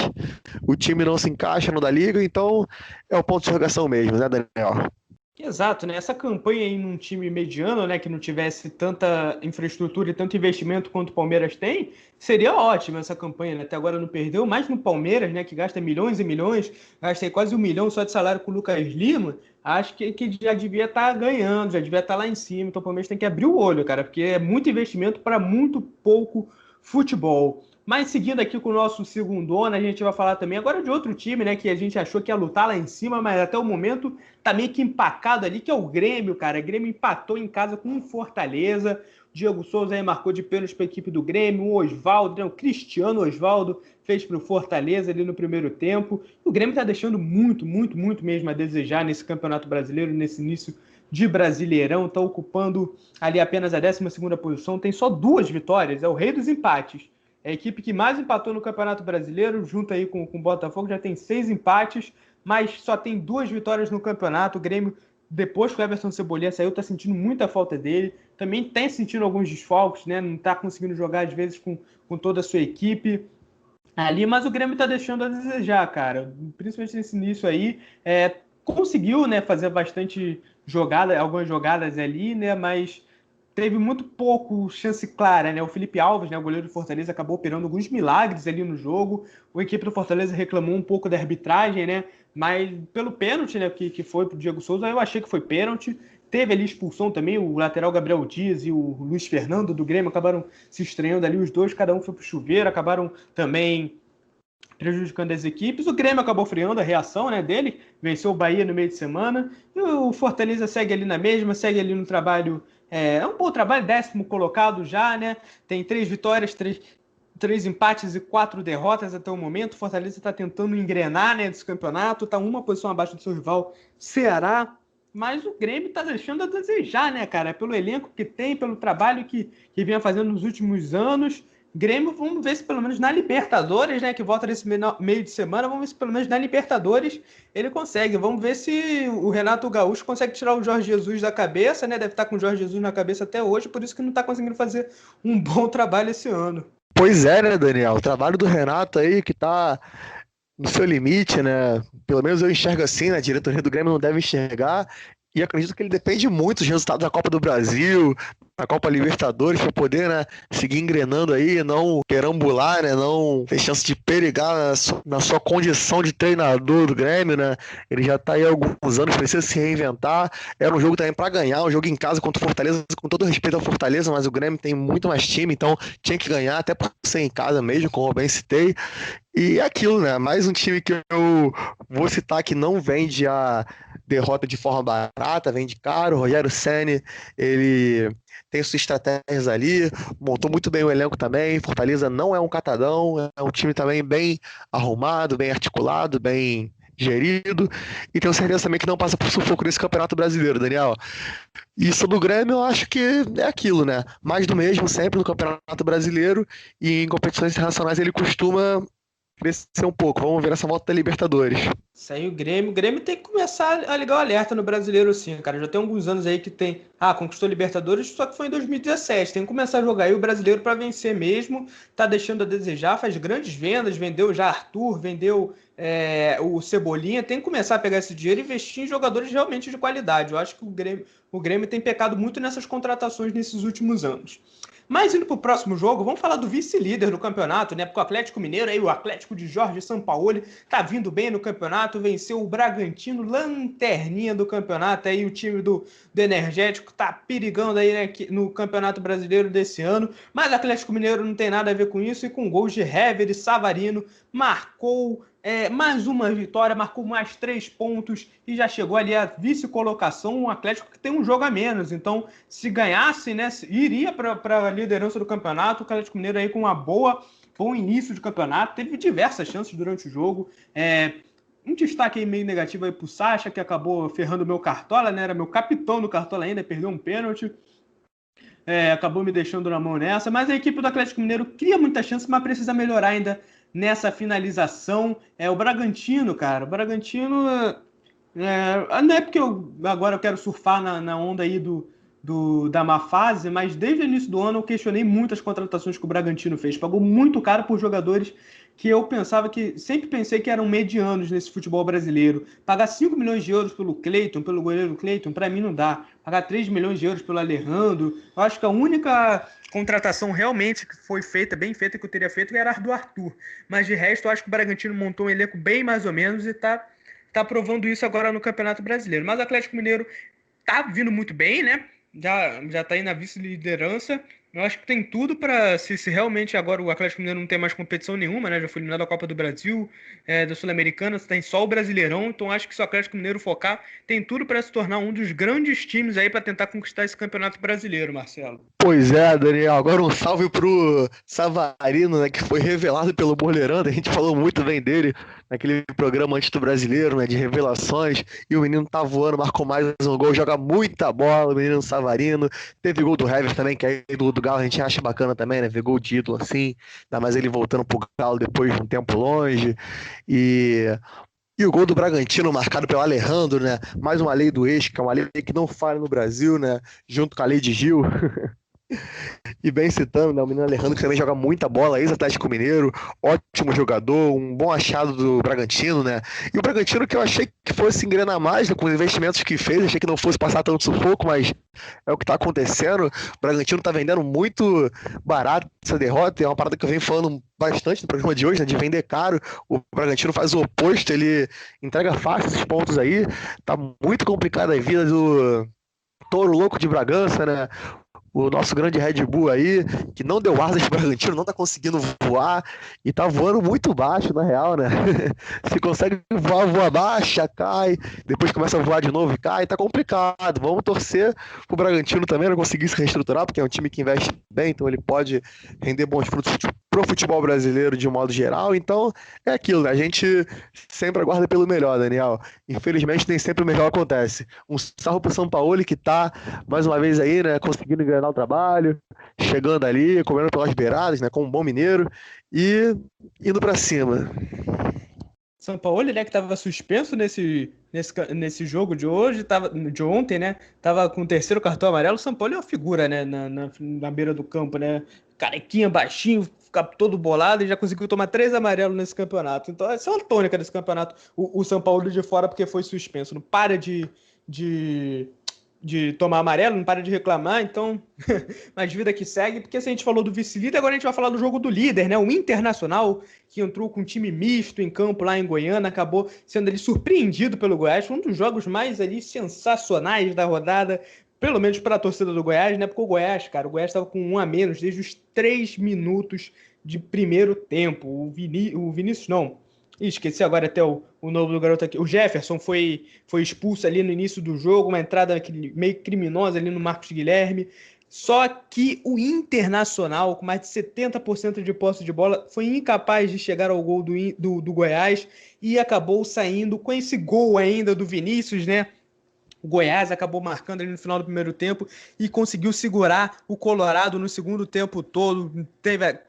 o time não se encaixa no da Liga, então é o ponto de interrogação mesmo, né, Daniel? Exato, né? Essa campanha aí num time mediano, né, que não tivesse tanta infraestrutura e tanto investimento quanto o Palmeiras tem, seria ótima essa campanha, né? Até agora não perdeu, mas no Palmeiras, né, que gasta milhões e milhões, gasta aí quase 1 milhão só de salário com o Lucas Lima, acho que já devia estar ganhando, já devia estar lá em cima. Então o Palmeiras tem que abrir o olho, cara, porque é muito investimento para muito pouco futebol. Mas seguindo aqui com o nosso segundona, a gente vai falar também agora de outro time, né, que a gente achou que ia lutar lá em cima, mas até o momento tá meio que empacado ali, que é o Grêmio, cara. O Grêmio empatou em casa com o Fortaleza. Diego Souza aí marcou de pênalti para a equipe do Grêmio. O Oswaldo, né, o Cristiano Oswaldo fez para o Fortaleza ali no primeiro tempo. O Grêmio tá deixando muito, muito, muito mesmo a desejar nesse Campeonato Brasileiro, nesse início de Brasileirão. Tá ocupando ali apenas a 12ª posição. Tem só 2 vitórias, é o rei dos empates. É a equipe que mais empatou no Campeonato Brasileiro, junto aí com o Botafogo, já tem 6 empates, mas só tem 2 vitórias no campeonato. O Grêmio, depois que o Everton Cebolinha saiu, está sentindo muita falta dele. Também tem sentindo alguns desfalques, né? Não está conseguindo jogar, às vezes, com toda a sua equipe ali, mas o Grêmio está deixando a desejar, cara. Principalmente nesse início aí. Conseguiu, né, fazer bastante jogada, algumas jogadas ali, né? Mas teve muito pouco chance clara, né? O Felipe Alves, né, o goleiro do Fortaleza, acabou operando alguns milagres ali no jogo. A equipe do Fortaleza reclamou um pouco da arbitragem, né? Mas pelo pênalti, né, que foi pro Diego Souza, eu achei que foi pênalti. Teve ali expulsão também, o lateral Gabriel Dias e o Luiz Fernando do Grêmio acabaram se estranhando ali, os dois, cada um foi pro chuveiro, acabaram também prejudicando as equipes. O Grêmio acabou freando a reação, né, dele, venceu o Bahia no meio de semana, e o Fortaleza segue ali na mesma, segue ali no trabalho, é um bom trabalho, 10º colocado já, né, tem 3 vitórias, 3 empates e 4 derrotas até o momento. O Fortaleza está tentando engrenar, né, desse campeonato, está uma posição abaixo do seu rival Ceará, mas o Grêmio está deixando a desejar, né, cara, pelo elenco que tem, pelo trabalho que vinha fazendo nos últimos anos. Grêmio, vamos ver se pelo menos na Libertadores, né, que volta nesse meio de semana, vamos ver se pelo menos na Libertadores ele consegue. Vamos ver se o Renato Gaúcho consegue tirar o Jorge Jesus da cabeça, né, deve estar com o Jorge Jesus na cabeça até hoje, por isso que não está conseguindo fazer um bom trabalho esse ano. Pois é, né, Daniel? O trabalho do Renato aí que tá no seu limite, né? Pelo menos eu enxergo assim, né? A diretoria do Grêmio não deve enxergar. E acredito que ele depende muito dos resultados da Copa do Brasil, da Copa Libertadores, para poder, né, seguir engrenando aí, não perambular, né? Não ter chance de perigar na sua condição de treinador do Grêmio, né? Ele já tá aí há alguns anos, precisa se reinventar. Era um jogo também para ganhar, um jogo em casa contra o Fortaleza, com todo respeito ao Fortaleza, mas o Grêmio tem muito mais time, então tinha que ganhar, até por ser em casa mesmo, como eu bem citei. E é aquilo, né? Mais um time que eu vou citar que não vende a derrota de forma barata, vende caro. O Rogério Ceni, ele tem suas estratégias ali, montou muito bem o elenco também. Fortaleza não é um catadão, é um time também bem arrumado, bem articulado, bem gerido. E tenho certeza também que não passa por sufoco nesse Campeonato Brasileiro, Daniel. E sobre o Grêmio, eu acho que é aquilo, né? Mais do mesmo sempre no Campeonato Brasileiro e em competições internacionais ele costuma crescer um pouco. Vamos ver essa volta da Libertadores. Isso aí, o Grêmio tem que começar a ligar o alerta no brasileiro, sim, cara. Já tem alguns anos aí que tem. Ah, conquistou Libertadores, só que foi em 2017. Tem que começar a jogar aí o brasileiro para vencer mesmo. Tá deixando a desejar, faz grandes vendas, vendeu já Arthur, vendeu o Cebolinha. Tem que começar a pegar esse dinheiro e investir em jogadores realmente de qualidade. Eu acho que o Grêmio tem pecado muito nessas contratações nesses últimos anos. Mas indo para o próximo jogo, vamos falar do vice-líder do campeonato, né? Porque o Atlético Mineiro, aí, o Atlético de Jorge Sampaoli, tá vindo bem no campeonato, venceu o Bragantino, lanterninha do campeonato, aí o time do Energético tá perigando aí, né, no Campeonato Brasileiro desse ano, mas o Atlético Mineiro não tem nada a ver com isso, e com gols de Hever e Savarino, marcou mais uma vitória, marcou mais 3 pontos e já chegou ali a vice-colocação, um Atlético que tem um jogo a menos. Então, se ganhasse, né, iria para a liderança do campeonato. O Atlético Mineiro aí com bom início de campeonato, teve diversas chances durante o jogo. Um destaque aí meio negativo aí pro Sacha, que acabou ferrando o meu Cartola, né? Era meu capitão no Cartola ainda, perdeu um pênalti. Acabou me deixando na mão nessa, mas a equipe do Atlético Mineiro cria muita chance, mas precisa melhorar ainda nessa finalização. O Bragantino, cara, o Bragantino não é porque agora eu quero surfar na onda aí da má fase, mas desde o início do ano eu questionei muito as contratações que o Bragantino fez. Pagou muito caro por jogadores que eu sempre pensei que eram medianos nesse futebol brasileiro. Pagar 5 milhões de euros pelo Cleiton, pelo goleiro Cleiton, para mim não dá. Pagar 3 milhões de euros pelo Alejandro, eu acho que a única contratação realmente que foi feita, bem feita, que eu teria feito, era a do Arthur. Mas de resto, eu acho que o Bragantino montou um elenco bem mais ou menos e tá provando isso agora no Campeonato Brasileiro. Mas o Atlético Mineiro tá vindo muito bem, né? Já tá aí na vice-liderança. Eu acho que tem tudo para, se realmente agora o Atlético Mineiro não tem mais competição nenhuma, né? Já foi eliminado da Copa do Brasil, da Sul-Americana, tem só o Brasileirão. Então acho que se o Atlético Mineiro focar, tem tudo para se tornar um dos grandes times aí para tentar conquistar esse Campeonato Brasileiro, Marcelo. Pois é, Daniel. Agora um salve pro Savarino, né, que foi revelado pelo Borlerando. A gente falou muito bem dele naquele programa antes do Brasileiro, né, de revelações. E o menino tá voando, marcou mais um gol, joga muita bola, o menino Savarino. Teve gol do Hever também, que é do Galo, a gente acha bacana também, né, ver gol de ídolo assim. Ainda mais ele voltando pro Galo depois de um tempo longe. E o gol do Bragantino marcado pelo Alejandro, né? Mais uma lei do ex, que é uma lei que não falha no Brasil, né? Junto com a lei de Gil. E bem citando, né, o menino Alejandro que também joga muita bola, ex-Atlético Mineiro, ótimo jogador, um bom achado do Bragantino, né? E o Bragantino que eu achei que fosse engrenar mais, né, com os investimentos que fez, achei que não fosse passar tanto sufoco, mas é o que tá acontecendo. O Bragantino tá vendendo muito barato essa derrota, é uma parada que eu venho falando bastante no programa de hoje, né, de vender caro. O Bragantino faz o oposto, ele entrega fácil esses pontos aí, tá muito complicada a vida do Touro Louco de Bragança, né? O nosso grande Red Bull aí, que não deu asas para o Bragantino, não tá conseguindo voar e tá voando muito baixo, na real, né? Se consegue voar, voa baixa, cai, depois começa a voar de novo e cai, tá complicado. Vamos torcer pro Bragantino também não conseguir se reestruturar, porque é um time que investe bem, então ele pode render bons frutos pro futebol brasileiro de um modo geral. Então é aquilo, né? A gente sempre aguarda pelo melhor, Daniel. Infelizmente nem sempre o melhor acontece. Um salve pro São Paulo que tá mais uma vez aí, né, conseguindo engrenar o trabalho, chegando ali, comendo pelas beiradas, né, como um bom mineiro e indo pra cima. São Paulo, né, que estava suspenso nesse jogo de ontem, né? Tava com o terceiro cartão amarelo. O São Paulo é uma figura, né, na beira do campo, né? Carequinha, baixinho, ficar todo bolado e já conseguiu tomar 3 amarelos nesse campeonato. Então, essa é uma tônica desse campeonato. O São Paulo de fora porque foi suspenso. Não para de tomar amarelo, não para de reclamar, então, mas vida que segue, porque se a gente falou do vice-líder, agora a gente vai falar do jogo do líder, né? O Internacional, que entrou com um time misto em campo lá em Goiânia, acabou sendo ali surpreendido pelo Goiás, foi um dos jogos mais ali sensacionais da rodada, pelo menos para a torcida do Goiás, né? Porque o Goiás, cara, o Goiás estava com 1 a menos desde os 3 minutos de primeiro tempo. O Vinícius, não. Esqueci agora até o nome do garoto aqui. O Jefferson foi expulso ali no início do jogo, uma entrada meio criminosa ali no Marcos Guilherme. Só que o Internacional, com mais de 70% de posse de bola, foi incapaz de chegar ao gol do Goiás e acabou saindo com esse gol ainda do Vinícius, né? O Goiás acabou marcando ali no final do primeiro tempo e conseguiu segurar o Colorado no segundo tempo todo.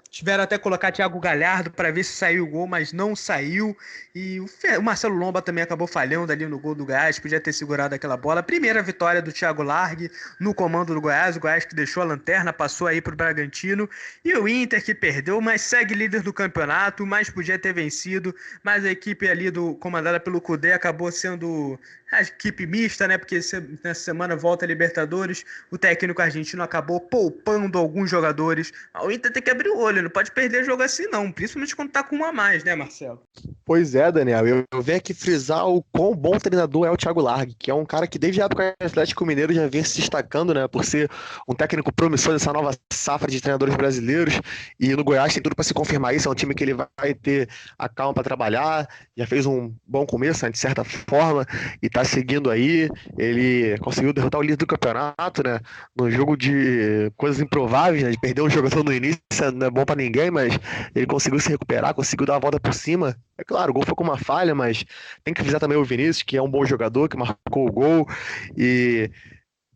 Tiveram até colocar Thiago Galhardo para ver se saiu o gol, mas não saiu. E o Marcelo Lomba também acabou falhando ali no gol do Goiás, podia ter segurado aquela bola. Primeira vitória do Thiago Largue no comando do Goiás, o Goiás que deixou a lanterna, passou aí para o Bragantino. E o Inter que perdeu, mas segue líder do campeonato, mas podia ter vencido. Mas a equipe ali comandada pelo Cudê acabou sendo a equipe mista, né? Porque nessa semana volta a Libertadores, o técnico argentino acabou poupando alguns jogadores. O Inter tem que abrir o olho, não pode perder jogo assim não, principalmente quando tá com 1 a mais, né, Marcelo? Pois é, Daniel, eu venho aqui frisar o quão bom treinador é o Thiago Largue, que é um cara que desde a época do Atlético Mineiro já vem se destacando, né, por ser um técnico promissor dessa nova safra de treinadores brasileiros, e no Goiás tem tudo para se confirmar isso, é um time que ele vai ter a calma para trabalhar, já fez um bom começo, né, de certa forma, e tá seguindo aí. Ele conseguiu derrotar o líder do campeonato, né, num jogo de coisas improváveis, né, de perder um jogador no início não é bom para ninguém, mas ele conseguiu se recuperar, conseguiu dar a volta por cima. É claro, o gol foi com uma falha, mas tem que avisar também o Vinícius, que é um bom jogador, que marcou o gol, e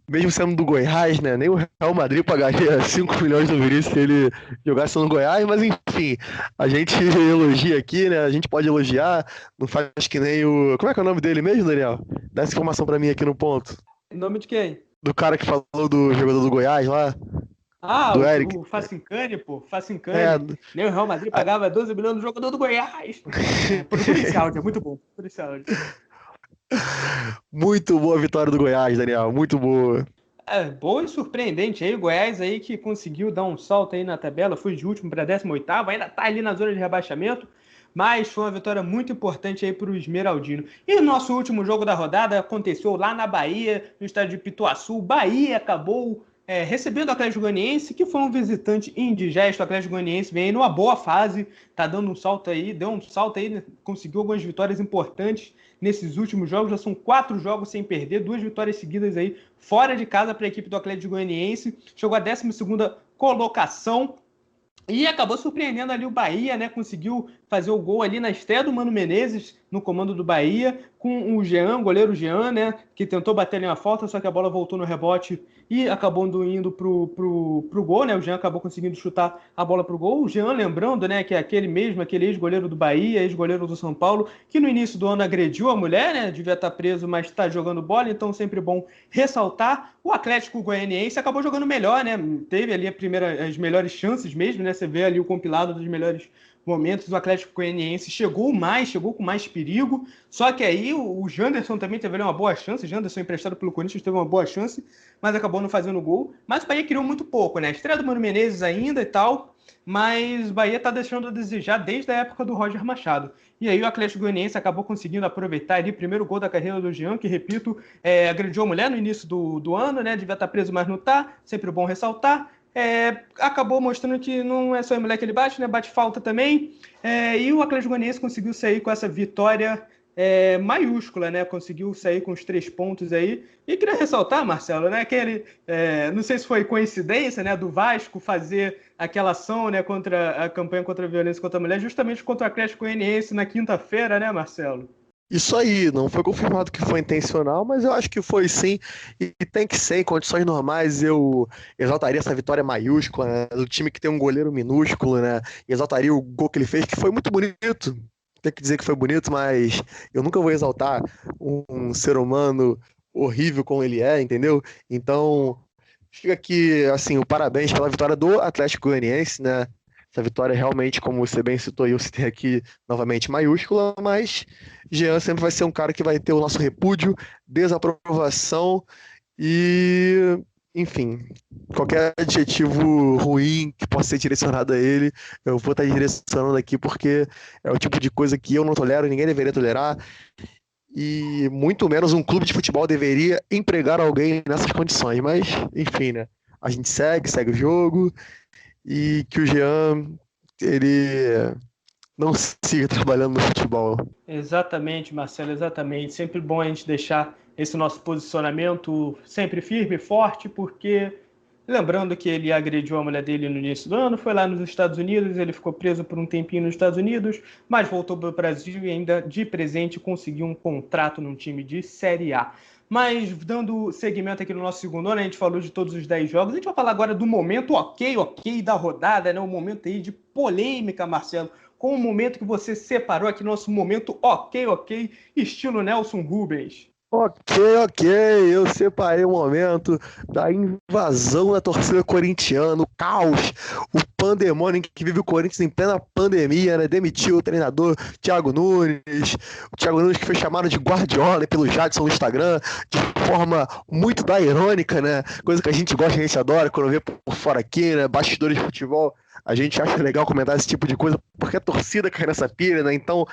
mesmo sendo do Goiás, né, nem o Real Madrid pagaria 5 milhões do Vinícius se ele jogasse no Goiás, mas enfim, a gente elogia aqui, né, a gente pode elogiar, não faz que nem o... Como é que é o nome dele mesmo, Daniel? Dá essa informação pra mim aqui no ponto. Nome de quem? Do cara que falou do jogador do Goiás lá. Do Eric. O Facincani, pô. Facincani. Nem o Real Madrid pagava 12 milhões no jogador do Goiás. Procura esse áudio, é muito bom. Procura esse áudio. Muito boa a vitória do Goiás, Daniel. Muito boa. Boa e surpreendente aí. O Goiás aí que conseguiu dar um salto aí na tabela. Foi de último para 18º. Ainda tá ali na zona de rebaixamento. Mas foi uma vitória muito importante aí para o Esmeraldino. E o nosso último jogo da rodada aconteceu lá na Bahia, no estádio de Pituaçu. Bahia acabou recebendo o Atlético Goianiense, que foi um visitante indigesto. O Atlético Goianiense vem aí numa boa fase, tá dando um salto aí, deu um salto aí, conseguiu algumas vitórias importantes nesses últimos jogos. Já são 4 jogos sem perder, 2 vitórias seguidas aí fora de casa para a equipe do Atlético Goianiense. Chegou à 12ª colocação. E acabou surpreendendo ali o Bahia, né? Conseguiu fazer o gol ali na estreia do Mano Menezes, no comando do Bahia, com o Jean, goleiro Jean, né? Que tentou bater ali uma falta, só que a bola voltou no rebote e acabou indo pro gol, né? O Jean acabou conseguindo chutar a bola pro gol. O Jean, lembrando, né? Que é aquele ex-goleiro do Bahia, ex-goleiro do São Paulo, que no início do ano agrediu a mulher, né? Devia estar preso, mas está jogando bola, então sempre bom ressaltar. O Atlético Goianiense acabou jogando melhor, né? Teve ali as melhores chances mesmo, né? Você vê ali o compilado dos melhores momentos. O Atlético Goianiense chegou com mais perigo, só que aí o Janderson também teve ali uma boa chance. O Janderson, emprestado pelo Corinthians, teve uma boa chance, mas acabou não fazendo gol. Mas o Bahia criou muito pouco, né? Estreia do Mano Menezes ainda e tal, mas o Bahia tá deixando a desejar desde a época do Roger Machado. E aí o Atlético Goianiense acabou conseguindo aproveitar ali o primeiro gol da carreira do Jean, que, repito, agrediu a mulher no início do ano, né? Devia estar preso, mas não tá. Sempre bom ressaltar. Acabou mostrando que não é só a mulher que ele bate, né? Bate falta também. E o Atlético Goianiense conseguiu sair com essa vitória maiúscula, né? Conseguiu sair com os 3 pontos aí. E queria ressaltar, Marcelo, né? Não sei se foi coincidência, né? Do Vasco fazer aquela ação, né? Contra a campanha contra a violência contra a mulher, justamente contra o Atlético Goianiense na quinta-feira, né, Marcelo? Isso aí, não foi confirmado que foi intencional, mas eu acho que foi sim, e tem que ser, em condições normais eu exaltaria essa vitória maiúscula, né, do time que tem um goleiro minúsculo, né, e exaltaria o gol que ele fez, que foi muito bonito, tem que dizer que foi bonito, mas eu nunca vou exaltar um ser humano horrível como ele é, entendeu? Então, fica aqui, assim, o parabéns pela vitória do Atlético Goianiense, né, Essa vitória realmente, como você bem citou, e eu citei aqui novamente, maiúscula, mas Jean sempre vai ser um cara que vai ter o nosso repúdio, desaprovação e, enfim, qualquer adjetivo ruim que possa ser direcionado a ele, eu vou estar direcionando aqui porque é o tipo de coisa que eu não tolero, ninguém deveria tolerar, e muito menos um clube de futebol deveria empregar alguém nessas condições. Mas, enfim, né? A gente segue o jogo, e que o Jean, ele não siga trabalhando no futebol. Exatamente, Marcelo, exatamente. Sempre bom a gente deixar esse nosso posicionamento sempre firme e forte, porque lembrando que ele agrediu a mulher dele no início do ano, foi lá nos Estados Unidos, ele ficou preso por um tempinho nos Estados Unidos, mas voltou para o Brasil e ainda de presente conseguiu um contrato num time de Série A. Mas dando seguimento aqui no nosso segundo ano, a gente falou de todos os 10 jogos, a gente vai falar agora do momento ok da rodada, né? Um momento aí de polêmica, Marcelo, com o momento que você separou aqui, nosso momento ok, estilo Nelson Rubens. Ok, eu separei o momento da invasão da torcida corintiana, o caos, o pandemônio que vive o Corinthians em plena pandemia, né? Demitiu o treinador Thiago Nunes, o Thiago Nunes que foi chamado de Guardiola pelo Jadson no Instagram, de forma muito da irônica, né? Coisa que a gente gosta, a gente adora, quando vê por fora aqui, né? Bastidores de futebol, a gente acha legal comentar esse tipo de coisa, porque a torcida cai nessa pilha, né? Então,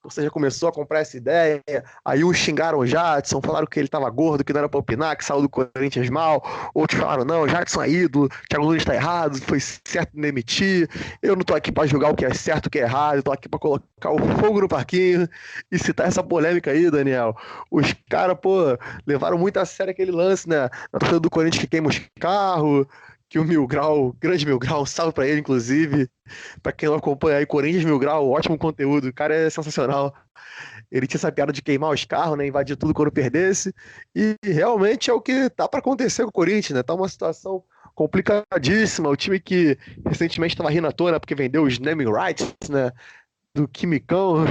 você já começou a comprar essa ideia, aí uns xingaram o Jadson, falaram que ele estava gordo, que não era para opinar, que saiu do Corinthians mal, outros falaram, não, o Jadson é ídolo, Thiago Nunes está errado, foi certo demitir, eu não tô aqui para julgar o que é certo e o que é errado, eu tô aqui para colocar o fogo no parquinho e citar essa polêmica aí, Daniel. Os caras, pô, levaram muito a sério aquele lance, né, na torcida do Corinthians que queima os carros, que o Mil Grau, grande Mil Grau, um salve pra ele, inclusive. Pra quem não acompanha aí, Corinthians Mil Grau, ótimo conteúdo, o cara é sensacional. Ele tinha essa piada de queimar os carros, né? Invadir tudo quando perdesse. E realmente é o que tá pra acontecer com o Corinthians, né? Tá uma situação complicadíssima. O time que recentemente estava rindo à toa, né? Porque vendeu os naming rights, né? Do Quimicão.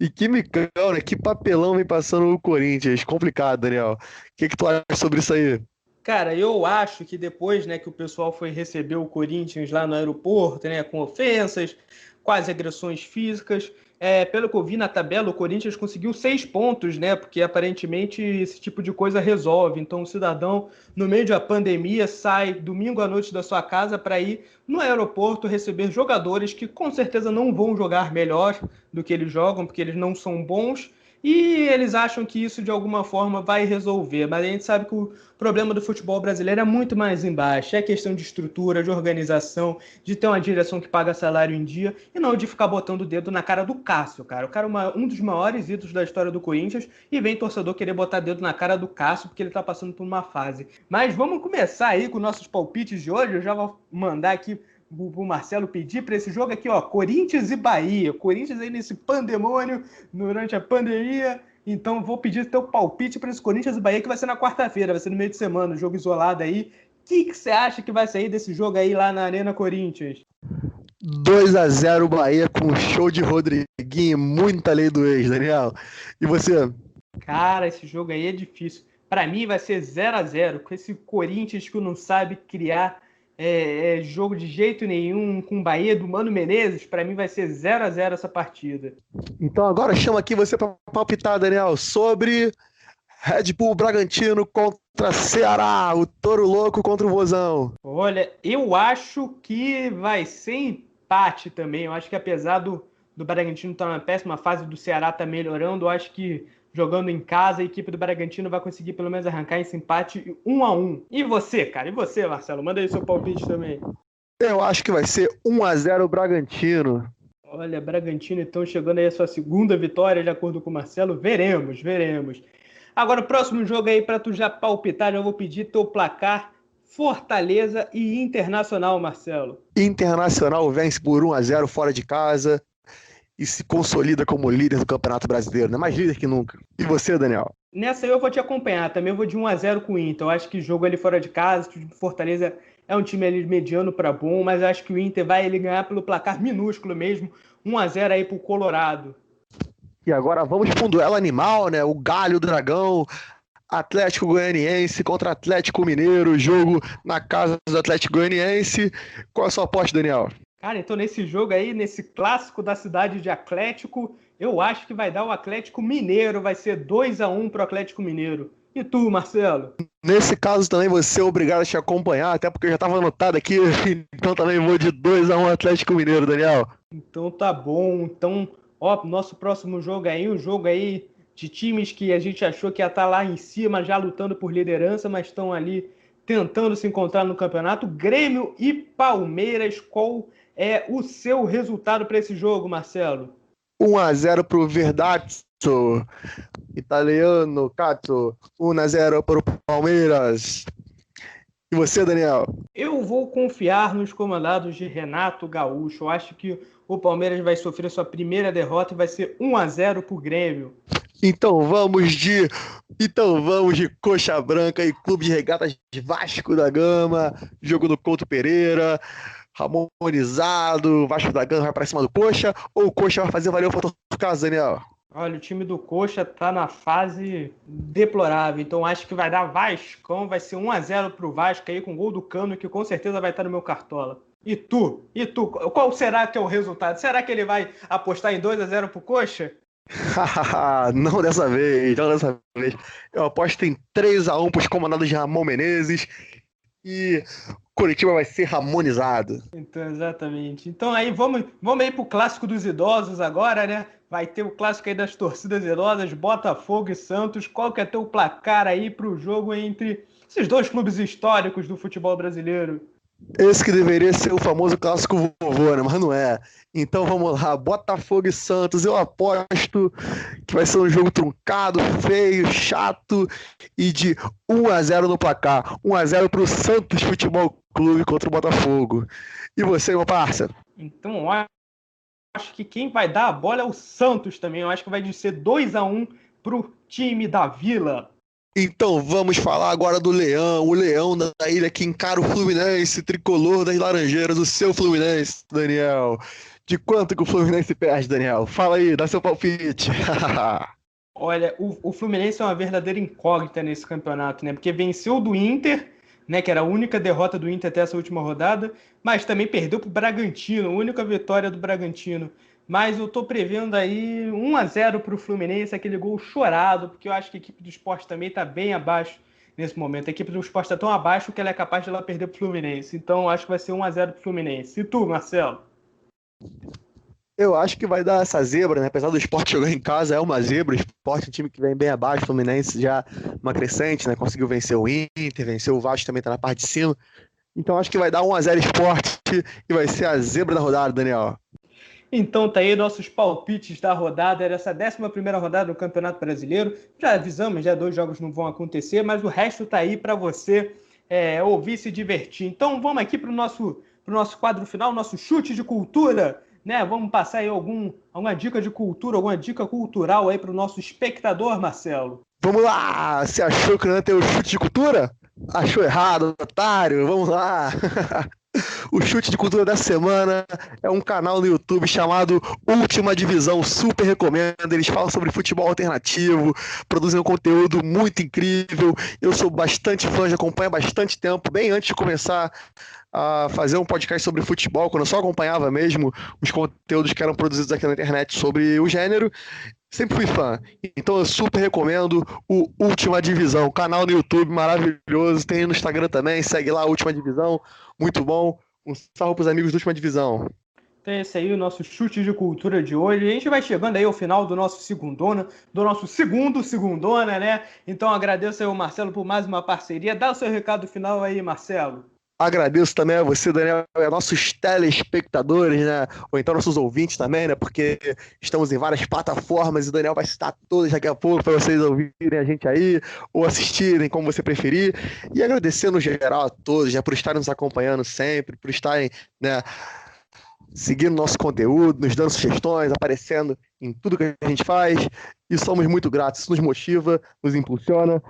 E Quimicão, né? Que papelão vem passando o Corinthians. Complicado, Daniel. O que tu acha sobre isso aí? Cara, eu acho que depois, né, que o pessoal foi receber o Corinthians lá no aeroporto, né, com ofensas, quase agressões físicas, pelo que eu vi na tabela, o Corinthians conseguiu 6 pontos, né, porque aparentemente esse tipo de coisa resolve. Então o cidadão, no meio da pandemia, sai domingo à noite da sua casa para ir no aeroporto receber jogadores que com certeza não vão jogar melhor do que eles jogam, porque eles não são bons, e eles acham que isso de alguma forma vai resolver, mas a gente sabe que o problema do futebol brasileiro é muito mais embaixo, é questão de estrutura, de organização, de ter uma direção que paga salário em dia, e não de ficar botando o dedo na cara do Cássio, cara. O cara é um dos maiores ídolos da história do Corinthians, e vem torcedor querer botar dedo na cara do Cássio, porque ele tá passando por uma fase. Mas vamos começar aí com nossos palpites de hoje, eu já vou mandar aqui o Marcelo pedir para esse jogo aqui, ó, Corinthians e Bahia. Corinthians aí nesse pandemônio durante a pandemia. Então vou pedir teu palpite para esse Corinthians e Bahia, que vai ser na quarta-feira, vai ser no meio de semana, um jogo isolado aí. O que você acha que vai sair desse jogo aí lá na Arena Corinthians? 2-0 Bahia com show de Rodriguinho, muita lei do ex, Daniel. E você? Cara, esse jogo aí é difícil. Para mim vai ser 0-0 com esse Corinthians que não sabe criar jogo de jeito nenhum, com o Bahia do Mano Menezes. Para mim vai ser 0-0 essa partida. Então agora chama aqui você para palpitar, Daniel, sobre Red Bull Bragantino contra Ceará, o Touro Louco contra o Vozão. Olha, eu acho que vai ser empate também. Eu acho que apesar do Bragantino estar numa péssima fase, do Ceará estar melhorando, eu acho que jogando em casa, a equipe do Bragantino vai conseguir pelo menos arrancar esse empate 1-1. E você, cara? E você, Marcelo? Manda aí seu palpite também. Eu acho que vai ser 1-0 Bragantino. Olha, Bragantino então chegando aí a sua segunda vitória, de acordo com o Marcelo. Veremos. Agora o próximo jogo aí para tu já palpitar, já vou pedir teu placar: Fortaleza e Internacional, Marcelo. Internacional vence por 1-0 fora de casa e se consolida como líder do Campeonato Brasileiro, né? Mais líder que nunca. E você, Daniel? Nessa eu vou te acompanhar, também eu vou de 1-0 com o Inter. Eu acho que jogo ali fora de casa, o Fortaleza é um time ali mediano para bom, mas eu acho que o Inter vai ele ganhar pelo placar minúsculo mesmo, 1-0 aí pro Colorado. E agora vamos para um duelo animal, né? O Galho, o Dragão, Atlético Goianiense contra Atlético Mineiro, jogo na casa do Atlético Goianiense. Qual a sua aposta, Daniel? Cara, então nesse jogo aí, nesse clássico da cidade de Atlético, eu acho que vai dar o Atlético Mineiro, vai ser 2-1 pro Atlético Mineiro. E tu, Marcelo? Nesse caso também vou ser obrigado a te acompanhar, até porque eu já estava anotado aqui, então também vou de 2-1 Atlético Mineiro, Daniel. Então tá bom. Então, ó, nosso próximo jogo aí, um jogo aí de times que a gente achou que ia estar lá em cima, já lutando por liderança, mas estão ali tentando se encontrar no campeonato. Grêmio e Palmeiras, qual é o seu resultado para esse jogo, Marcelo? 1-0 pro Verdazzo, italiano, Cato. 1-0 pro Palmeiras. E você, Daniel? Eu vou confiar nos comandados de Renato Gaúcho. Eu acho que o Palmeiras vai sofrer sua primeira derrota e vai ser 1-0 pro Grêmio. Então vamos de Coxa Branca e Clube de Regatas Vasco da Gama, jogo do Couto Pereira, harmonizado, Vasco da Gama vai para cima do Coxa, ou o Coxa vai fazer valer o fator casa, Daniel? Olha, o time do Coxa tá na fase deplorável, então acho que vai dar Vascão, vai ser 1-0 pro Vasco aí com gol do Cano, que com certeza vai estar no meu cartola. E tu? Qual será que é o resultado? Será que ele vai apostar em 2-0 pro Coxa? Não dessa vez, não dessa vez. Eu aposto em 3-1 para os comandados de Ramon Menezes e Curitiba vai ser harmonizado. Então, exatamente. Então aí vamos aí pro clássico dos idosos agora, né? Vai ter o clássico aí das torcidas idosas, Botafogo e Santos. Qual que é teu placar aí pro jogo entre esses dois clubes históricos do futebol brasileiro? Esse que deveria ser o famoso clássico vovô, né? Mas não é. Então vamos lá, Botafogo e Santos. Eu aposto que vai ser um jogo truncado, feio, chato e de 1-0 no placar. 1-0 pro Santos Futebol Clube contra o Botafogo. E você, meu parça? Então, eu acho que quem vai dar a bola é o Santos também. Eu acho que vai ser 2-1 pro time da Vila. Então vamos falar agora do Leão, o Leão da ilha que encara o Fluminense, tricolor das Laranjeiras, o seu Fluminense, Daniel. De quanto que o Fluminense perde, Daniel? Fala aí, dá seu palpite. Olha, o Fluminense é uma verdadeira incógnita nesse campeonato, né? Porque venceu do Inter, né? Que era a única derrota do Inter até essa última rodada, mas também perdeu para o Bragantino, a única vitória do Bragantino. Mas eu tô prevendo aí 1-0 para o Fluminense, aquele gol chorado, porque eu acho que a equipe do Sport também está bem abaixo nesse momento. A equipe do Sport está tão abaixo que ela é capaz de ela perder para o Fluminense. Então eu acho que vai ser 1-0 para o Fluminense. E tu, Marcelo? Eu acho que vai dar essa zebra, né? Apesar do Sport jogar em casa, é uma zebra. O Sport é um time que vem bem abaixo, o Fluminense já uma crescente, né? Conseguiu vencer o Inter, venceu o Vasco, também tá na parte de cima. Então acho que vai dar 1-0 Sport e vai ser a zebra da rodada, Daniel. Então tá aí nossos palpites da rodada, dessa 11ª rodada do Campeonato Brasileiro. Já avisamos, já 2 jogos não vão acontecer, mas o resto tá aí para você ouvir e se divertir. Então vamos aqui pro nosso quadro final, nosso chute de cultura, né? Vamos passar aí alguma dica de cultura, alguma dica cultural aí pro nosso espectador, Marcelo. Vamos lá! Você achou que não ia ter o chute de cultura? Achou errado, otário! Vamos lá! O chute de cultura da semana é um canal no YouTube chamado Última Divisão, super recomendo. Eles falam sobre futebol alternativo, produzem um conteúdo muito incrível. Eu sou bastante fã, já acompanho há bastante tempo, bem antes de começar a fazer um podcast sobre futebol, quando eu só acompanhava mesmo os conteúdos que eram produzidos aqui na internet sobre o gênero. Sempre fui fã, então eu super recomendo o Última Divisão, canal no YouTube maravilhoso, tem no Instagram também, segue lá, Última Divisão, muito bom, um salve pros amigos do Última Divisão. Então é esse aí o nosso chute de cultura de hoje. A gente vai chegando aí ao final do nosso segundo segundona, né? Então agradeço aí ao Marcelo por mais uma parceria. Dá o seu recado final aí, Marcelo. Agradeço também a você, Daniel, e a nossos telespectadores, né? Ou então nossos ouvintes também, né? Porque estamos em várias plataformas e o Daniel vai citar todas daqui a pouco para vocês ouvirem a gente aí, ou assistirem, como você preferir. E agradecer no geral a todos, né? Por estarem nos acompanhando sempre, por estarem, né? Seguindo nosso conteúdo, nos dando sugestões, aparecendo em tudo que a gente faz. E somos muito gratos. Isso nos motiva, nos impulsiona.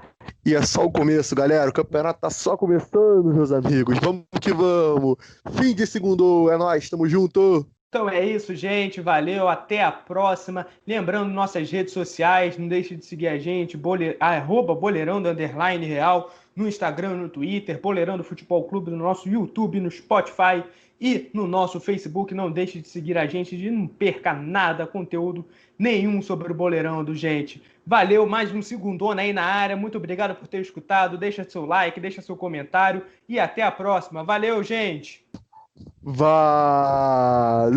E é só o começo, galera. O campeonato tá só começando, meus amigos. Vamos que vamos. Fim de segundo. É nóis. Tamo junto. Então é isso, gente. Valeu, até a próxima. Lembrando nossas redes sociais, não deixe de seguir a gente, @boleirão_real, no Instagram, no Twitter, Boleirão do Futebol Clube, no nosso YouTube, no Spotify e no nosso Facebook. Não deixe de seguir a gente, de não perca nada, conteúdo nenhum sobre o Boleirão do gente. Valeu, mais um segundona aí na área. Muito obrigado por ter escutado. Deixa seu like, deixa seu comentário e até a próxima. Valeu, gente! Valeu!